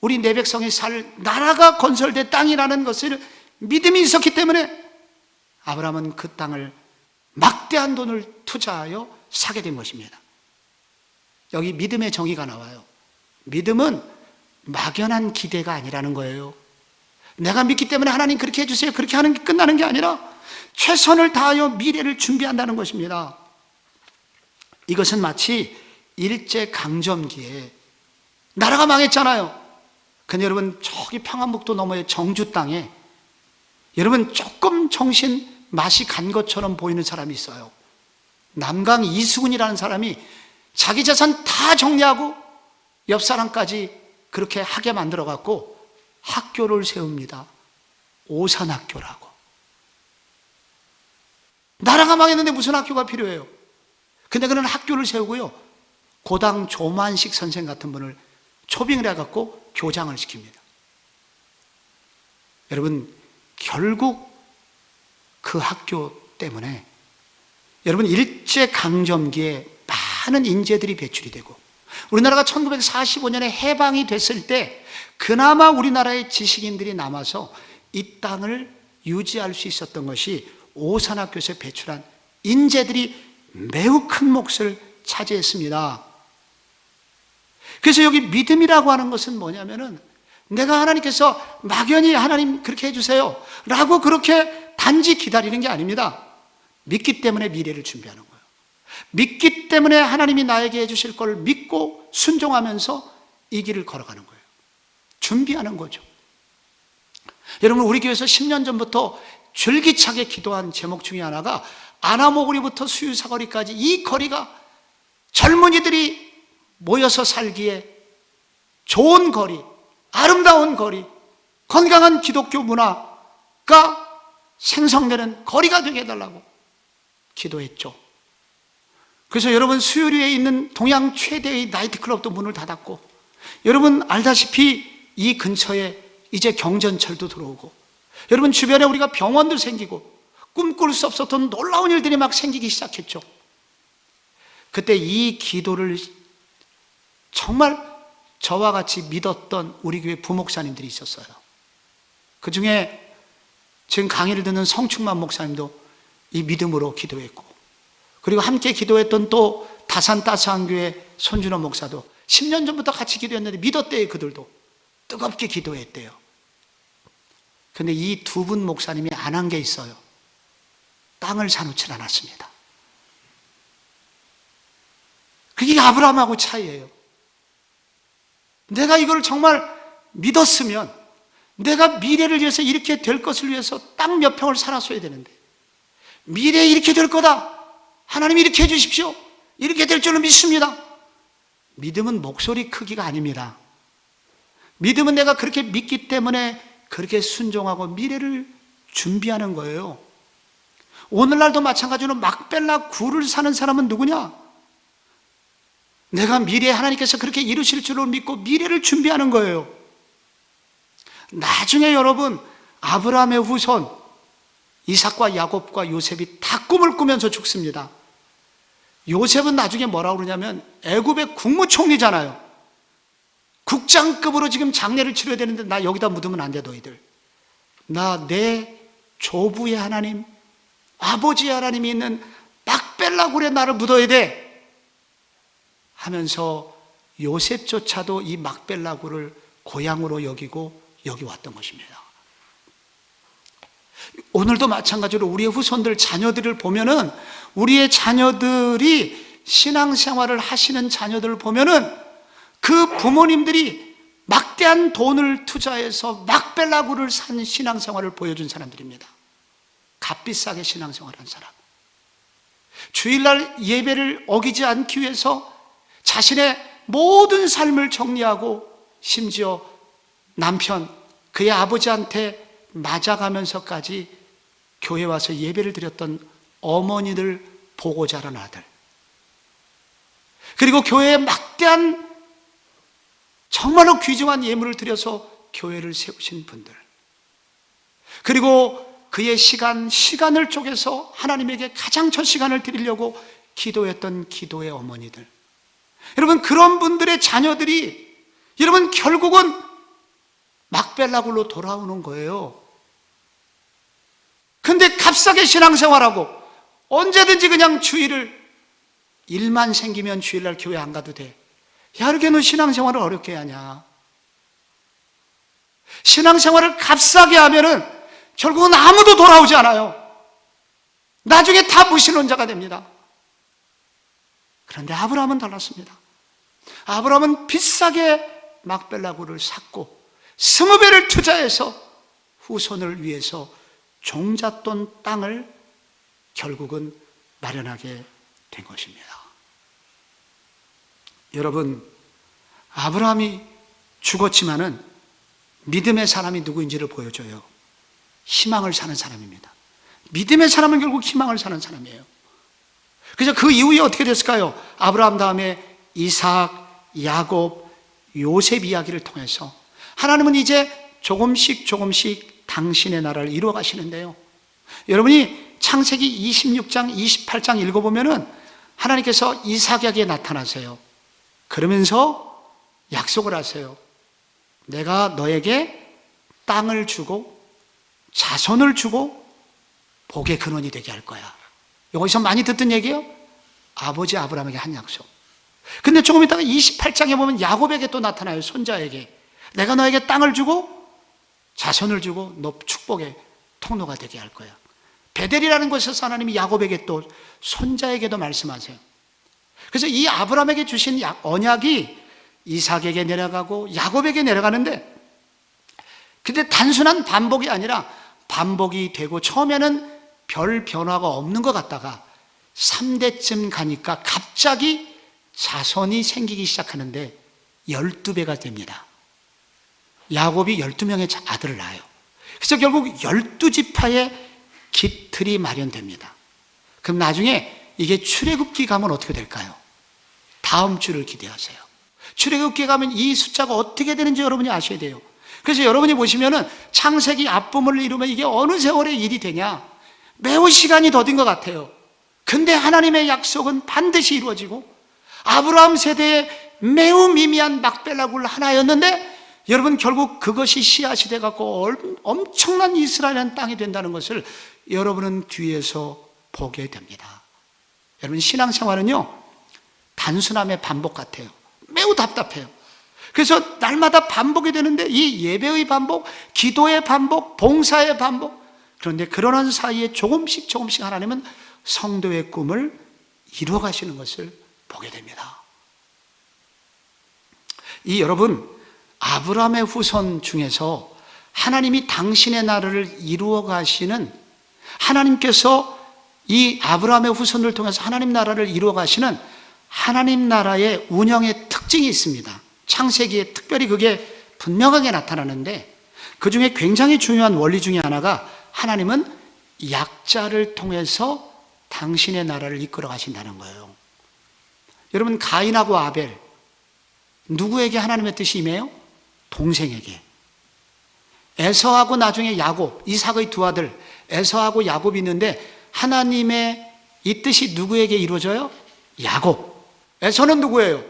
우리 내 백성이 살 나라가 건설된 땅이라는 것을 믿음이 있었기 때문에 아브라함은 그 땅을 막대한 돈을 투자하여 사게 된 것입니다. 여기 믿음의 정의가 나와요. 믿음은 막연한 기대가 아니라는 거예요. 내가 믿기 때문에 하나님 그렇게 해주세요, 그렇게 하는 게 끝나는 게 아니라 최선을 다하여 미래를 준비한다는 것입니다. 이것은 마치 일제강점기에 나라가 망했잖아요. 근데 여러분, 저기 평안북도 너머의 정주 땅에 여러분 조금 정신 맛이 간 것처럼 보이는 사람이 있어요. 남강 이수근이라는 사람이 자기 재산 다 정리하고 옆 사람까지 그렇게 하게 만들어 갖고 학교를 세웁니다. 오산학교라고. 나라가 망했는데 무슨 학교가 필요해요? 근데 그는 학교를 세우고요, 고당 조만식 선생 같은 분을 초빙을 해갖고 교장을 시킵니다. 여러분, 결국 그 학교 때문에 여러분 일제강점기에 많은 인재들이 배출이 되고 우리나라가 1945년에 해방이 됐을 때 그나마 우리나라의 지식인들이 남아서 이 땅을 유지할 수 있었던 것이 오산학교에서 배출한 인재들이 매우 큰 몫을 차지했습니다. 그래서 여기 믿음이라고 하는 것은 뭐냐면은 내가 하나님께서 막연히 하나님 그렇게 해주세요 라고 그렇게 단지 기다리는 게 아닙니다. 믿기 때문에 미래를 준비하는 거예요. 믿기 때문에 하나님이 나에게 해주실 걸 믿고 순종하면서 이 길을 걸어가는 거예요. 준비하는 거죠. 여러분, 우리 교회에서 10년 전부터 줄기차게 기도한 제목 중에 하나가 아나모거리부터 수유사거리까지 이 거리가 젊은이들이 모여서 살기에 좋은 거리, 아름다운 거리, 건강한 기독교 문화가 생성되는 거리가 되게 해달라고 기도했죠. 그래서 여러분, 수유리에 있는 동양 최대의 나이트클럽도 문을 닫았고, 여러분 알다시피 이 근처에 이제 경전철도 들어오고, 여러분 주변에 우리가 병원도 생기고 꿈꿀 수 없었던 놀라운 일들이 막 생기기 시작했죠. 그때 이 기도를 정말 저와 같이 믿었던 우리 교회 부목사님들이 있었어요. 그 중에 지금 강의를 듣는 성충만 목사님도 이 믿음으로 기도했고, 그리고 함께 기도했던 또 다산 따스한교회 손준호 목사도 10년 전부터 같이 기도했는데 믿었대요. 그들도 뜨겁게 기도했대요. 근데 이 두 분 목사님이 안 한 게 있어요. 땅을 사놓질 않았습니다. 그게 아브라함하고 차이예요. 내가 이걸 정말 믿었으면 내가 미래를 위해서 이렇게 될 것을 위해서 땅 몇 평을 살았어야 되는데, 미래에 이렇게 될 거다 하나님 이렇게 해주십시오. 이렇게 될 줄로 믿습니다. 믿음은 목소리 크기가 아닙니다. 믿음은 내가 그렇게 믿기 때문에 그렇게 순종하고 미래를 준비하는 거예요. 오늘날도 마찬가지로 막벨라 굴을 사는 사람은 누구냐? 내가 미래에 하나님께서 그렇게 이루실 줄로 믿고 미래를 준비하는 거예요. 나중에 여러분, 아브라함의 후손 이삭과 야곱과 요셉이 다 꿈을 꾸면서 죽습니다. 요셉은 나중에 뭐라고 그러냐면 애굽의 국무총리잖아요. 국장급으로 지금 장례를 치러야 되는데 나 여기다 묻으면 안 돼, 너희들. 나 내 조부의 하나님, 아버지의 하나님이 있는 막벨라 굴에 나를 묻어야 돼 하면서 요셉조차도 이 막벨라 굴을 고향으로 여기고 여기 왔던 것입니다. 오늘도 마찬가지로 우리의 후손들, 자녀들을 보면은, 우리의 자녀들이 신앙생활을 하시는 자녀들을 보면은 그 부모님들이 막대한 돈을 투자해서 막벨라 굴을 산 신앙생활을 보여준 사람들입니다. 값비싸게 신앙생활한 사람. 주일날 예배를 어기지 않기 위해서 자신의 모든 삶을 정리하고 심지어 남편, 그의 아버지한테 맞아가면서까지 교회 와서 예배를 드렸던 어머니들 보고 자란 아들, 그리고 교회에 막대한 정말로 귀중한 예물을 드려서 교회를 세우신 분들, 그리고 그의 시간을 쪼개서 하나님에게 가장 첫 시간을 드리려고 기도했던 기도의 어머니들, 여러분, 그런 분들의 자녀들이 여러분 결국은 막벨라 굴로 돌아오는 거예요. 근데 값싸게 신앙생활하고 언제든지 그냥 주일을, 일만 생기면 주일날 교회 안 가도 돼. 야, 이렇게 너 신앙생활을 어렵게 하냐? 신앙생활을 값싸게 하면은 결국은 아무도 돌아오지 않아요. 나중에 다 무신론자가 됩니다. 그런데 아브라함은 달랐습니다. 아브라함은 비싸게 막벨라 굴을 샀고 20배를 투자해서 후손을 위해서 종잣돈 땅을 결국은 마련하게 된 것입니다. 여러분, 아브라함이 죽었지만은 믿음의 사람이 누구인지를 보여줘요. 희망을 사는 사람입니다. 믿음의 사람은 결국 희망을 사는 사람이에요. 그래서 그 이후에 어떻게 됐을까요? 아브라함 다음에 이삭, 야곱, 요셉 이야기를 통해서 하나님은 이제 조금씩 당신의 나라를 이루어 가시는데요. 여러분이 창세기 26장, 28장 읽어보면은 하나님께서 이삭에게 나타나세요. 그러면서 약속을 하세요. 내가 너에게 땅을 주고 자손을 주고 복의 근원이 되게 할 거야. 여기서 많이 듣던 얘기예요. 아버지 아브라함에게 한 약속. 근데 조금 있다가 28장에 보면 야곱에게 또 나타나요. 손자에게. 내가 너에게 땅을 주고 자손을 주고 너 축복의 통로가 되게 할 거야. 베델이라는 곳에서 하나님이 야곱에게 또 손자에게도 말씀하세요. 그래서 이 아브라함에게 주신 언약이 이삭에게 내려가고 야곱에게 내려가는데, 근데 단순한 반복이 아니라 반복이 되고 처음에는 별 변화가 없는 것 같다가 3대쯤 가니까 갑자기 자손이 생기기 시작하는데 12배가 됩니다. 야곱이 12명의 아들을 낳아요. 그래서 결국 12지파의 깃틀이 마련됩니다. 그럼 나중에 이게 출애굽기 가면 어떻게 될까요? 다음 주를 기대하세요. 출애굽기 가면 이 숫자가 어떻게 되는지 여러분이 아셔야 돼요. 그래서 여러분이 보시면은 창세기 앞부분을 이루면 이게 어느 세월의 일이 되냐? 매우 시간이 더딘 것 같아요. 근데 하나님의 약속은 반드시 이루어지고 아브라함 세대에 매우 미미한 막벨라 굴 하나였는데 여러분 결국 그것이 씨앗이 돼갖고 엄청난 이스라엘이라는 땅이 된다는 것을 여러분은 뒤에서 보게 됩니다. 여러분 신앙생활은요 단순함의 반복 같아요. 매우 답답해요. 그래서 날마다 반복이 되는데 이 예배의 반복, 기도의 반복, 봉사의 반복, 그런데 그러는 사이에 조금씩 하나님은 성도의 꿈을 이루어 가시는 것을 보게 됩니다. 이 여러분 아브라함의 후손 중에서 하나님이 당신의 나라를 이루어 가시는, 하나님께서 이 아브라함의 후손을 통해서 하나님 나라를 이루어 가시는 하나님 나라의 운영의 특징이 있습니다. 창세기에 특별히 그게 분명하게 나타나는데, 그 중에 굉장히 중요한 원리 중에 하나가 하나님은 약자를 통해서 당신의 나라를 이끌어 가신다는 거예요. 여러분, 가인하고 아벨, 누구에게 하나님의 뜻이 임해요? 동생에게. 에서하고 나중에 야곱, 이삭의 두 아들 에서하고 야곱이 있는데 하나님의 이 뜻이 누구에게 이루어져요? 야곱. 에서는 누구예요?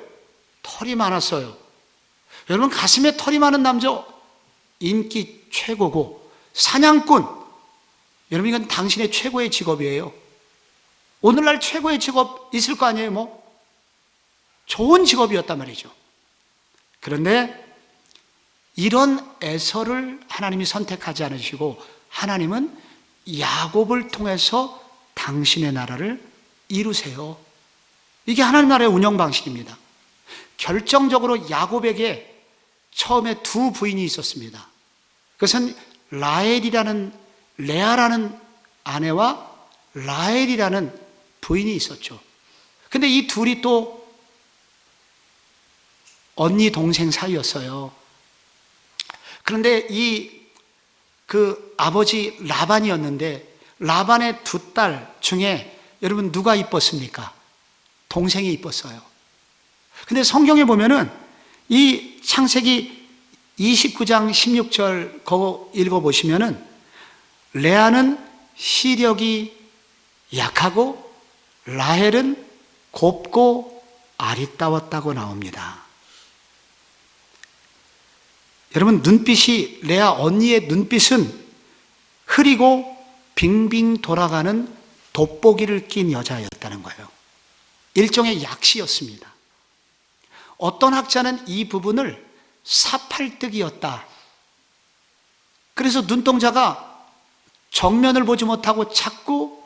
털이 많았어요. 여러분, 가슴에 털이 많은 남자 인기 최고고 사냥꾼, 여러분 이건 당신의 최고의 직업이에요. 오늘날 최고의 직업 있을 거 아니에요? 뭐 좋은 직업이었단 말이죠. 그런데 이런 에서를 하나님이 선택하지 않으시고 하나님은 야곱을 통해서 당신의 나라를 이루세요. 이게 하나님 나라의 운영 방식입니다. 결정적으로 야곱에게 처음에 두 부인이 있었습니다. 그것은 레아라는 아내와 라헬이라는 부인이 있었죠. 근데 이 둘이 또 언니 동생 사이였어요. 그런데 그 아버지 라반이었는데 라반의 두 딸 중에 여러분 누가 이뻤습니까? 동생이 이뻤어요. 근데 성경에 보면은 이 창세기 29장 16절 그거 읽어보시면은 레아는 시력이 약하고 라헬은 곱고 아리따웠다고 나옵니다. 여러분, 눈빛이, 레아 언니의 눈빛은 흐리고 빙빙 돌아가는 돋보기를 낀 여자였다는 거예요. 일종의 약시였습니다. 어떤 학자는 이 부분을 사팔뜨기였다. 그래서 눈동자가 정면을 보지 못하고 자꾸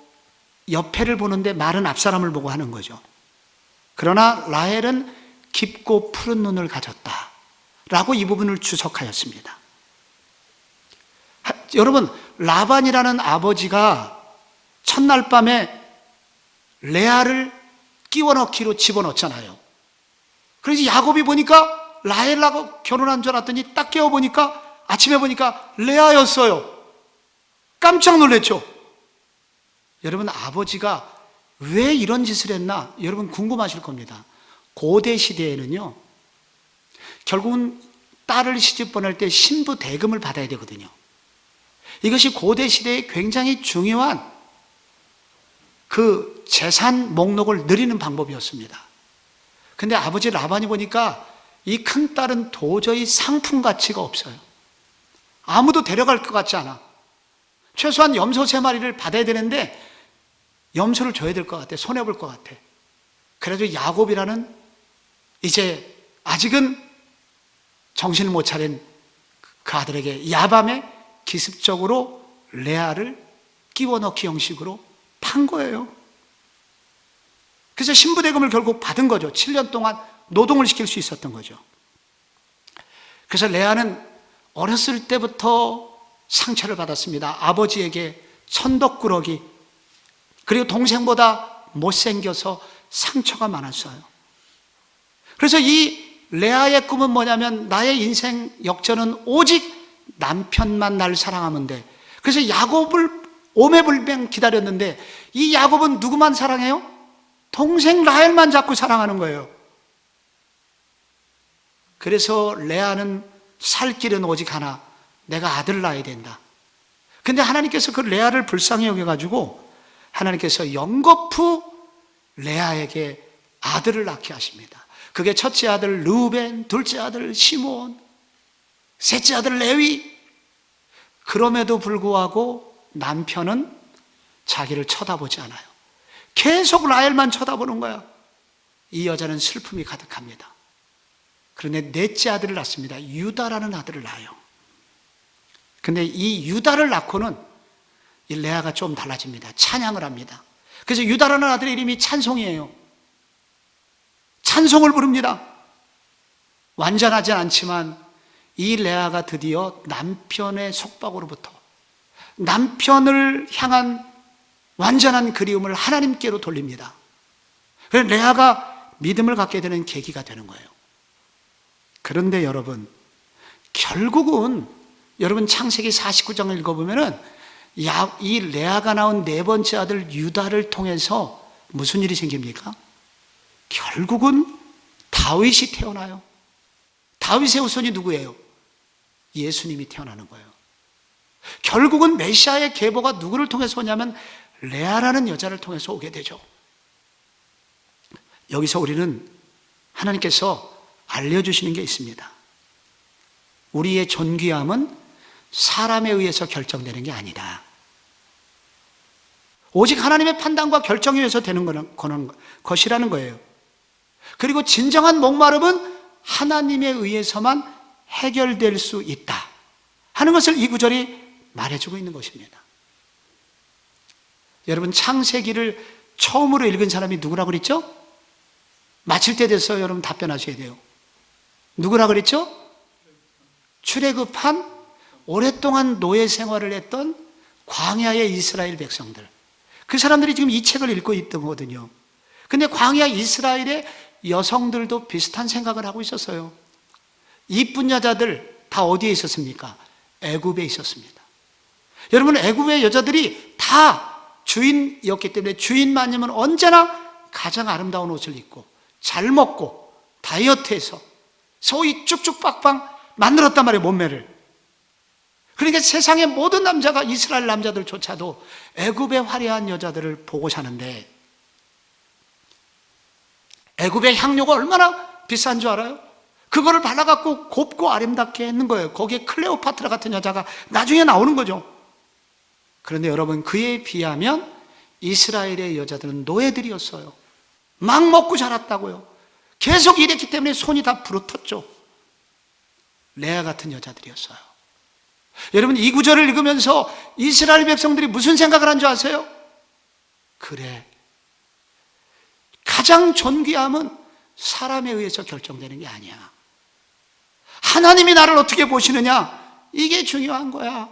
옆에를 보는데 말은 앞사람을 보고 하는 거죠. 그러나 라헬은 깊고 푸른 눈을 가졌다 라고 이 부분을 주석하였습니다. 여러분, 라반이라는 아버지가 첫날 밤에 레아를 끼워 넣기로 집어넣잖아요. 그래서 야곱이 보니까 라헬하고 결혼한 줄 알았더니 딱 깨워보니까 아침에 보니까 레아였어요. 깜짝 놀랐죠. 여러분, 아버지가 왜 이런 짓을 했나? 여러분 궁금하실 겁니다. 고대 시대에는요, 결국은 딸을 시집 보낼 때 신부 대금을 받아야 되거든요. 이것이 고대 시대에 굉장히 중요한 그 재산 목록을 늘리는 방법이었습니다. 근데 아버지 라반이 보니까 이 큰딸은 도저히 상품 가치가 없어요. 아무도 데려갈 것 같지 않아. 최소한 염소 3마리를 받아야 되는데 염소를 줘야 될 것 같아. 손해볼 것 같아. 그래도 야곱이라는 이제 아직은 정신을 못 차린 그 아들에게 야밤에 기습적으로 레아를 끼워 넣기 형식으로 판 거예요. 그래서 신부대금을 결국 받은 거죠. 7년 동안 노동을 시킬 수 있었던 거죠. 그래서 레아는 어렸을 때부터 상처를 받았습니다. 아버지에게 천덕꾸러기, 그리고 동생보다 못생겨서 상처가 많았어요. 그래서 이 레아의 꿈은 뭐냐면 나의 인생 역전은 오직 남편만 날 사랑하면 돼. 그래서 야곱을 오매불맹 기다렸는데 이 야곱은 누구만 사랑해요? 동생 라헬만 자꾸 사랑하는 거예요. 그래서 레아는 살 길은 오직 하나, 내가 아들 낳아야 된다. 근데 하나님께서 그 레아를 불쌍히 여겨가지고 하나님께서 연거푸 레아에게 아들을 낳게 하십니다. 그게 첫째 아들 르우벤, 둘째 아들 시몬, 셋째 아들 레위. 그럼에도 불구하고 남편은 자기를 쳐다보지 않아요. 계속 라헬만 쳐다보는 거야. 이 여자는 슬픔이 가득합니다. 그런데 넷째 아들을 낳습니다. 유다라는 아들을 낳아요. 근데 이 유다를 낳고는 이 레아가 좀 달라집니다. 찬양을 합니다. 그래서 유다라는 아들의 이름이 찬송이에요. 찬송을 부릅니다. 완전하지 않지만 이 레아가 드디어 남편의 속박으로부터, 남편을 향한 완전한 그리움을 하나님께로 돌립니다. 그래서 레아가 믿음을 갖게 되는 계기가 되는 거예요. 그런데 여러분, 결국은 여러분 창세기 49장을 읽어보면은 이 레아가 낳은 네 번째 아들 유다를 통해서 무슨 일이 생깁니까? 결국은 다윗이 태어나요. 다윗의 후손이 누구예요? 예수님이 태어나는 거예요. 결국은 메시아의 계보가 누구를 통해서 오냐면 레아라는 여자를 통해서 오게 되죠. 여기서 우리는 하나님께서 알려주시는 게 있습니다. 우리의 존귀함은 사람에 의해서 결정되는 게 아니다. 오직 하나님의 판단과 결정에 의해서 되는 것이라는 거예요. 그리고 진정한 목마름은 하나님에 의해서만 해결될 수 있다 하는 것을 이 구절이 말해주고 있는 것입니다. 여러분, 창세기를 처음으로 읽은 사람이 누구라고 그랬죠? 마칠 때 돼서 여러분 답변하셔야 돼요. 누구라고 그랬죠? 출애굽한 오랫동안 노예 생활을 했던 광야의 이스라엘 백성들, 그 사람들이 지금 이 책을 읽고 있던 거거든요. 근데 광야 이스라엘의 여성들도 비슷한 생각을 하고 있었어요. 이쁜 여자들 다 어디에 있었습니까? 애굽에 있었습니다. 여러분, 애굽의 여자들이 다 주인이었기 때문에 주인만이면 언제나 가장 아름다운 옷을 입고 잘 먹고 다이어트해서 소위 쭉쭉 빡빡 만들었단 말이에요, 몸매를. 그러니까 세상의 모든 남자가, 이스라엘 남자들조차도 애굽의 화려한 여자들을 보고 사는데, 애굽의 향료가 얼마나 비싼 줄 알아요? 그거를 발라갖고 곱고 아름답게 했는 거예요. 거기에 클레오파트라 같은 여자가 나중에 나오는 거죠. 그런데 여러분, 그에 비하면 이스라엘의 여자들은 노예들이었어요. 막 먹고 자랐다고요. 계속 일했기 때문에 손이 다 부러졌죠. 레아 같은 여자들이었어요. 여러분, 이 구절을 읽으면서 이스라엘 백성들이 무슨 생각을 한 줄 아세요? 그래, 가장 존귀함은 사람에 의해서 결정되는 게 아니야. 하나님이 나를 어떻게 보시느냐, 이게 중요한 거야.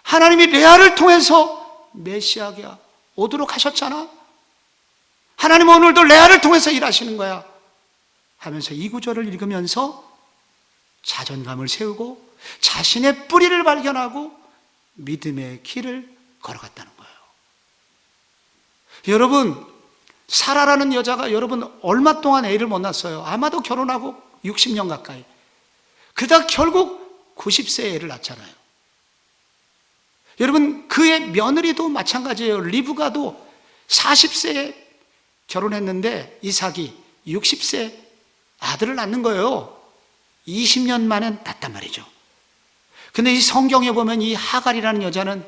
하나님이 레아를 통해서 메시아가 오도록 하셨잖아. 하나님은 오늘도 레아를 통해서 일하시는 거야 하면서 이 구절을 읽으면서 자존감을 세우고 자신의 뿌리를 발견하고 믿음의 길을 걸어갔다는 거예요. 여러분, 사라라는 여자가 여러분 얼마 동안 애를 못 낳았어요? 아마도 결혼하고 60년 가까이. 그러다 결국 90세에 애를 낳잖아요. 여러분, 그의 며느리도 마찬가지예요. 리브가도 40세에 결혼했는데 이삭이 60세 아들을 낳는 거예요. 20년 만에 낳단 말이죠. 근데 이 성경에 보면 이 하갈이라는 여자는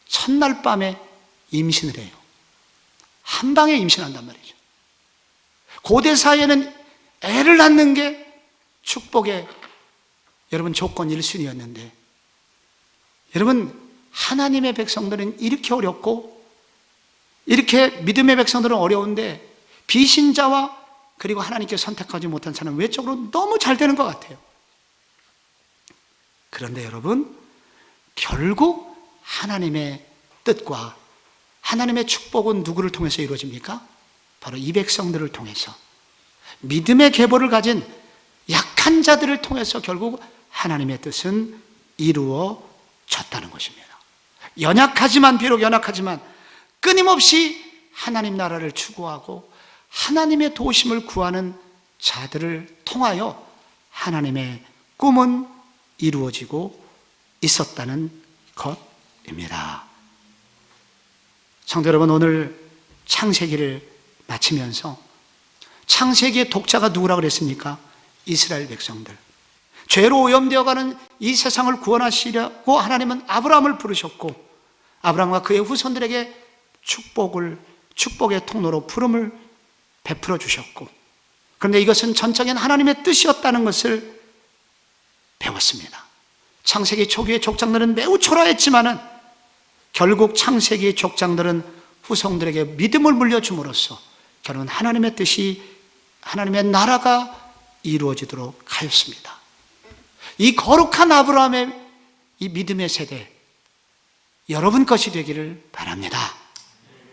첫날 밤에 임신을 해요. 한 방에 임신한단 말이죠. 고대 사회에는 애를 낳는 게 축복의 여러분 조건 1순위였는데, 여러분, 하나님의 백성들은 이렇게 어렵고, 이렇게 믿음의 백성들은 어려운데 비신자와 그리고 하나님께 선택하지 못한 사람은 외적으로 너무 잘 되는 것 같아요. 그런데 여러분, 결국 하나님의 뜻과 하나님의 축복은 누구를 통해서 이루어집니까? 바로 이 백성들을 통해서, 믿음의 계보를 가진 약한 자들을 통해서 결국 하나님의 뜻은 이루어졌다는 것입니다. 비록 연약하지만 끊임없이 하나님 나라를 추구하고 하나님의 도우심을 구하는 자들을 통하여 하나님의 꿈은 이루어지고 있었다는 것입니다. 성도 여러분, 오늘 창세기를 마치면서 창세기의 독자가 누구라고 그랬습니까? 이스라엘 백성들. 죄로 오염되어가는 이 세상을 구원하시려고 하나님은 아브라함을 부르셨고, 아브라함과 그의 후손들에게 축복의 통로로 푸름을 베풀어 주셨고, 그런데 이것은 전적인 하나님의 뜻이었다는 것을 배웠습니다. 창세기 초기의 족장들은 매우 초라했지만은 결국 창세기의 족장들은 후손들에게 믿음을 물려줌으로써 결국은 하나님의 뜻이, 하나님의 나라가 이루어지도록 하였습니다. 이 거룩한 아브라함의 이 믿음의 세대, 여러분 것이 되기를 바랍니다.